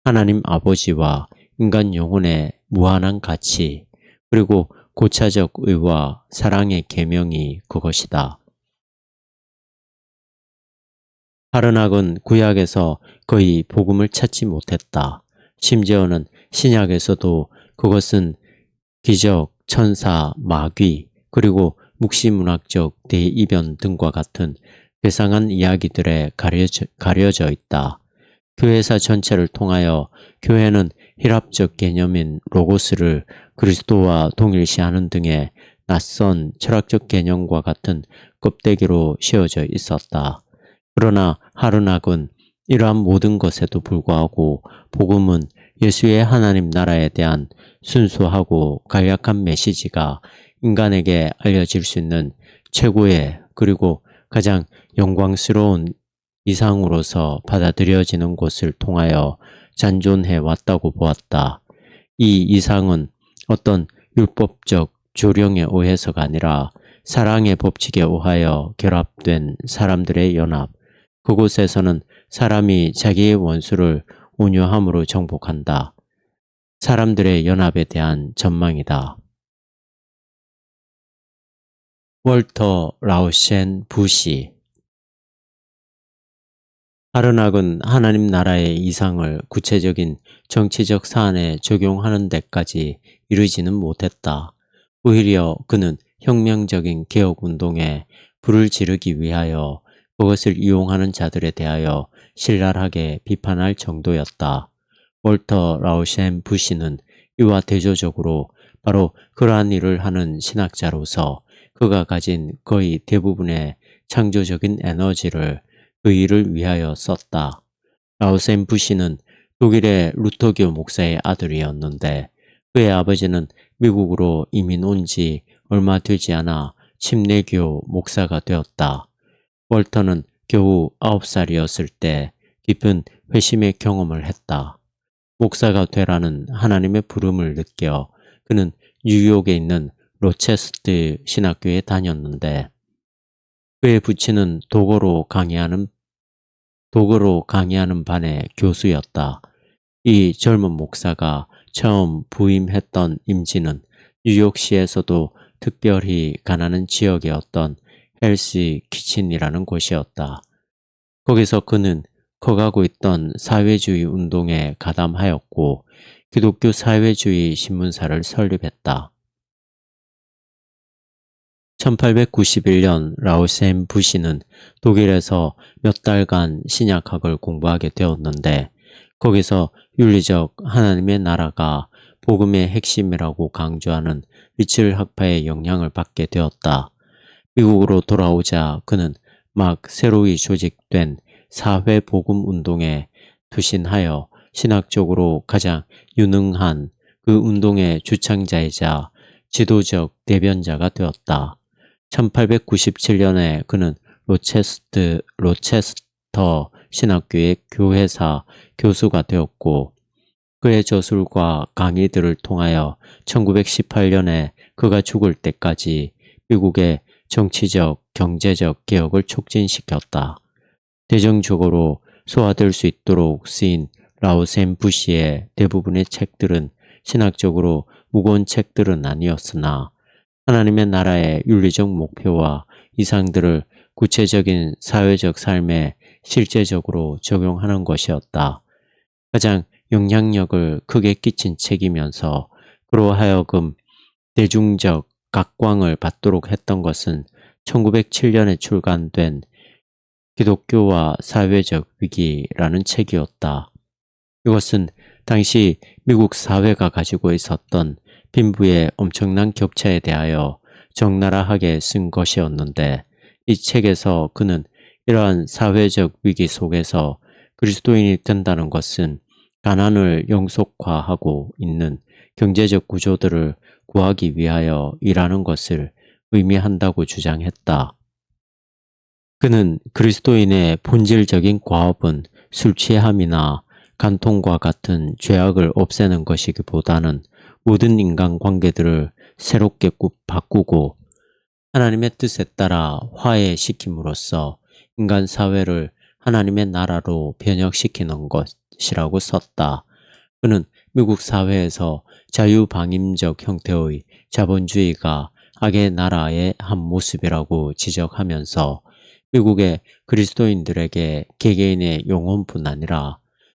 A: 하나님 아버지와 인간 영혼의 무한한 가치, 그리고 고차적 의와 사랑의 계명이 그것이다. 하르낙은 구약에서 거의 복음을 찾지 못했다. 심지어는 신약에서도 그것은 기적, 천사, 마귀, 그리고 묵시문학적 대이변 등과 같은 괴상한 이야기들에 가려져 있다. 교회사 전체를 통하여 교회는 힐합적 개념인 로고스를 그리스도와 동일시하는 등의 낯선 철학적 개념과 같은 껍데기로 씌워져 있었다. 그러나 하르낙은 이러한 모든 것에도 불구하고 복음은 예수의 하나님 나라에 대한 순수하고 간략한 메시지가 인간에게 알려질 수 있는 최고의 그리고 가장 영광스러운 이상으로서 받아들여지는 것을 통하여 잔존해 왔다고 보았다. 이 이상은 어떤 율법적 조령에 의해서가 아니라 사랑의 법칙에 의하여 결합된 사람들의 연합, 그곳에서는 사람이 자기의 원수를 온유함으로 정복한다. 사람들의 연합에 대한 전망이다. 월터 라우셴 부시. 하르낙은 하나님 나라의 이상을 구체적인 정치적 사안에 적용하는 데까지 이르지는 못했다. 오히려 그는 혁명적인 개혁운동에 불을 지르기 위하여 그것을 이용하는 자들에 대하여 신랄하게 비판할 정도였다. 월터 라우셴 부시는 이와 대조적으로 바로 그러한 일을 하는 신학자로서 그가 가진 거의 대부분의 창조적인 에너지를 그 일을 위하여 썼다. 라우셴 부시는 독일의 루터교 목사의 아들이었는데 그의 아버지는 미국으로 이민 온 지 얼마 되지 않아 침례교 목사가 되었다. 월터는 겨우 9살이었을 때 깊은 회심의 경험을 했다. 목사가 되라는 하나님의 부름을 느껴 그는 뉴욕에 있는 로체스트 신학교에 다녔는데 그의 부친은 독어로 강의하는 반의 교수였다. 이 젊은 목사가 처음 부임했던 임지는 뉴욕시에서도 특별히 가난한 지역의 어떤 헬스 키친이라는 곳이었다. 거기서 그는 커가고 있던 사회주의 운동에 가담하였고 기독교 사회주의 신문사를 설립했다. 1891년 라우셴 부시는 독일에서 몇 달간 신약학을 공부하게 되었는데 거기서 윤리적 하나님의 나라가 복음의 핵심이라고 강조하는 리첼 학파의 영향을 받게 되었다. 미국으로 돌아오자 그는 막 새로이 조직된 사회복음운동에 투신하여 신학적으로 가장 유능한 그 운동의 주창자이자 지도적 대변자가 되었다. 1897년에 그는 로체스터 신학교의 교회사 교수가 되었고 그의 저술과 강의들을 통하여 1918년에 그가 죽을 때까지 미국의 정치적, 경제적 개혁을 촉진시켰다. 대중적으로 소화될 수 있도록 쓰인 라우셴 부시의 대부분의 책들은 신학적으로 무거운 책들은 아니었으나 하나님의 나라의 윤리적 목표와 이상들을 구체적인 사회적 삶에 실제적으로 적용하는 것이었다. 가장 영향력을 크게 끼친 책이면서 그로 하여금 대중적 각광을 받도록 했던 것은 1907년에 출간된 기독교와 사회적 위기라는 책이었다. 이것은 당시 미국 사회가 가지고 있었던 빈부의 엄청난 격차에 대하여 적나라하게 쓴 것이었는데 이 책에서 그는 이러한 사회적 위기 속에서 그리스도인이 된다는 것은 가난을 영속화하고 있는 경제적 구조들을 구하기 위하여 일하는 것을 의미한다고 주장했다. 그는 그리스도인의 본질적인 과업은 술 취함이나 간통과 같은 죄악을 없애는 것이기보다는 모든 인간관계들을 새롭게 바꾸고 하나님의 뜻에 따라 화해시킴으로써 인간 사회를 하나님의 나라로 변혁시키는 것이라고 썼다. 그는 미국 사회에서 자유방임적 형태의 자본주의가 악의 나라의 한 모습이라고 지적하면서 미국의 그리스도인들에게 개개인의 영혼뿐 아니라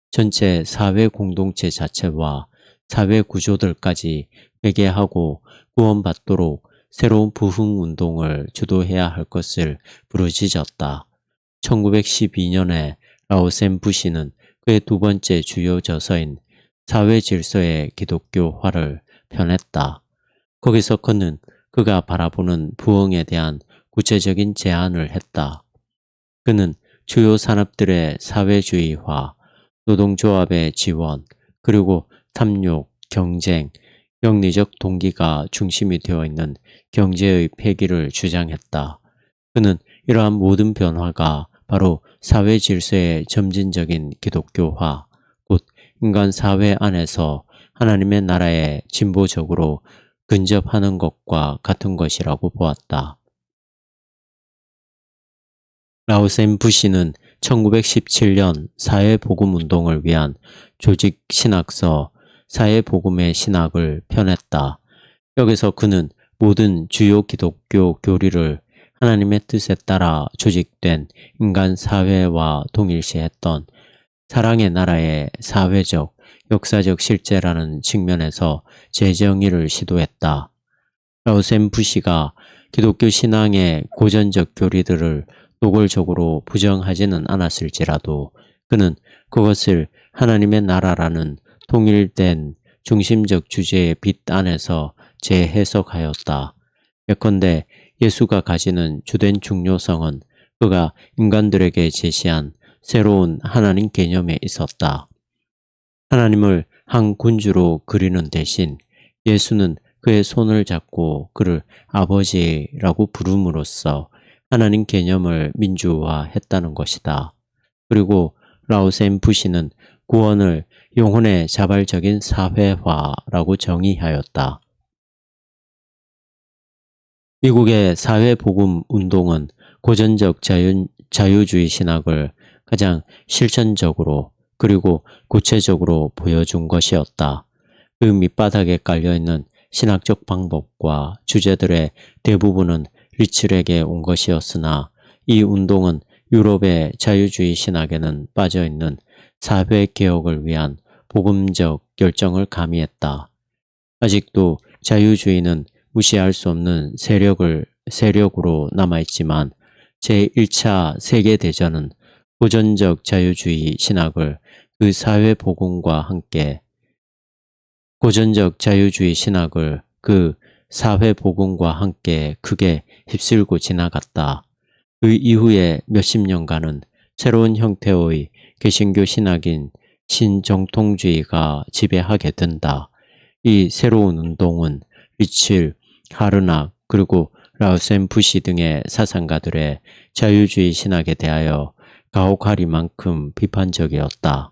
A: 전체 사회 공동체 자체와 사회 구조들까지 회개하고 구원받도록 새로운 부흥 운동을 주도해야 할 것을 부르짖었다. 1912년에 라오센 부시는 그의 두 번째 주요 저서인 사회 질서의 기독교화를 펴냈다. 거기서 그는 그가 바라보는 부흥에 대한 구체적인 제안을 했다. 그는 주요 산업들의 사회주의화, 노동조합의 지원, 그리고 탐욕, 경쟁, 영리적 동기가 중심이 되어 있는 경제의 폐기를 주장했다. 그는 이러한 모든 변화가 바로 사회 질서의 점진적인 기독교화, 곧 인간 사회 안에서 하나님의 나라에 진보적으로 근접하는 것과 같은 것이라고 보았다. 라오센 부시는 1917년 사회복음운동을 위한 조직신학서 사회복음의 신학을 펴냈다. 여기서 그는 모든 주요 기독교 교리를 하나님의 뜻에 따라 조직된 인간 사회와 동일시했던 사랑의 나라의 사회적, 역사적 실제라는 측면에서 재정의를 시도했다. 라오센 부시가 기독교 신앙의 고전적 교리들을 노골적으로 부정하지는 않았을지라도 그는 그것을 하나님의 나라라는 통일된 중심적 주제의 빛 안에서 재해석하였다. 예컨대 예수가 가지는 주된 중요성은 그가 인간들에게 제시한 새로운 하나님 개념에 있었다. 하나님을 한 군주로 그리는 대신 예수는 그의 손을 잡고 그를 아버지라고 부름으로써 하나님 개념을 민주화했다는 것이다. 그리고 라오센 부시는 구원을 영혼의 자발적인 사회화라고 정의하였다. 미국의 사회복음 운동은 고전적 자유주의 신학을 가장 실천적으로 그리고 구체적으로 보여준 것이었다. 그 밑바닥에 깔려있는 신학적 방법과 주제들의 대부분은 리첼에게 온 것이었으나 이 운동은 유럽의 자유주의 신학에는 빠져있는 사회개혁을 위한 복음적 열정을 가미했다. 아직도 자유주의는 무시할 수 없는 세력으로 남아있지만 제1차 세계대전은 고전적 자유주의 신학을 그 사회복음과 함께 고전적 자유주의 신학을 그 사회복음과 함께 크게 휩쓸고 지나갔다. 그 이후에 몇십 년간은 새로운 형태의 개신교 신학인 신정통주의가 지배하게 된다. 이 새로운 운동은 리첼, 하르낙, 그리고 라우센 부시 등의 사상가들의 자유주의 신학에 대하여 가혹하리만큼 비판적이었다.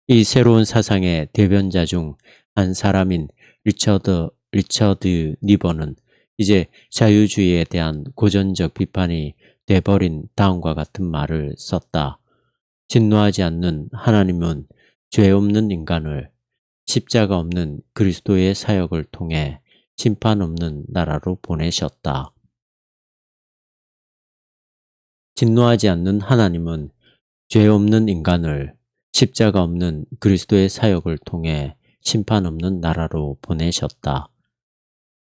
A: 이 새로운 사상의 대변자 중 한 사람인 리처드 니버는 이제 자유주의에 대한 고전적 비판이 돼버린 다음과 같은 말을 썼다. 진노하지 않는 하나님은 죄 없는 인간을 십자가 없는 그리스도의 사역을 통해 심판 없는 나라로 보내셨다. 진노하지 않는 하나님은 죄 없는 인간을 십자가 없는 그리스도의 사역을 통해 심판 없는 나라로 보내셨다.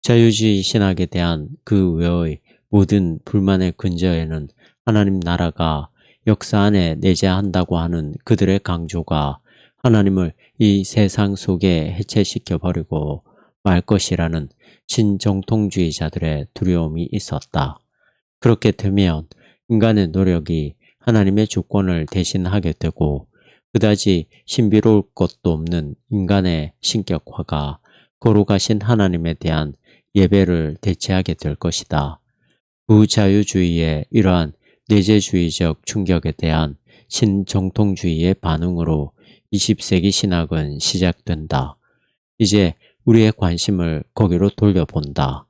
A: 자유주의 신학에 대한 그 외의 모든 불만의 근저에는 하나님 나라가 역사 안에 내재한다고 하는 그들의 강조가 하나님을 이 세상 속에 해체시켜버리고 말 것이라는 신정통주의자들의 두려움이 있었다. 그렇게 되면 인간의 노력이 하나님의 주권을 대신하게 되고 그다지 신비로울 것도 없는 인간의 신격화가 거룩하신 하나님에 대한 예배를 대체하게 될 것이다. 부자유주의의 이러한 내재주의적 충격에 대한 신정통주의의 반응으로 20세기 신학은 시작된다. 이제 우리의 관심을 거기로 돌려본다.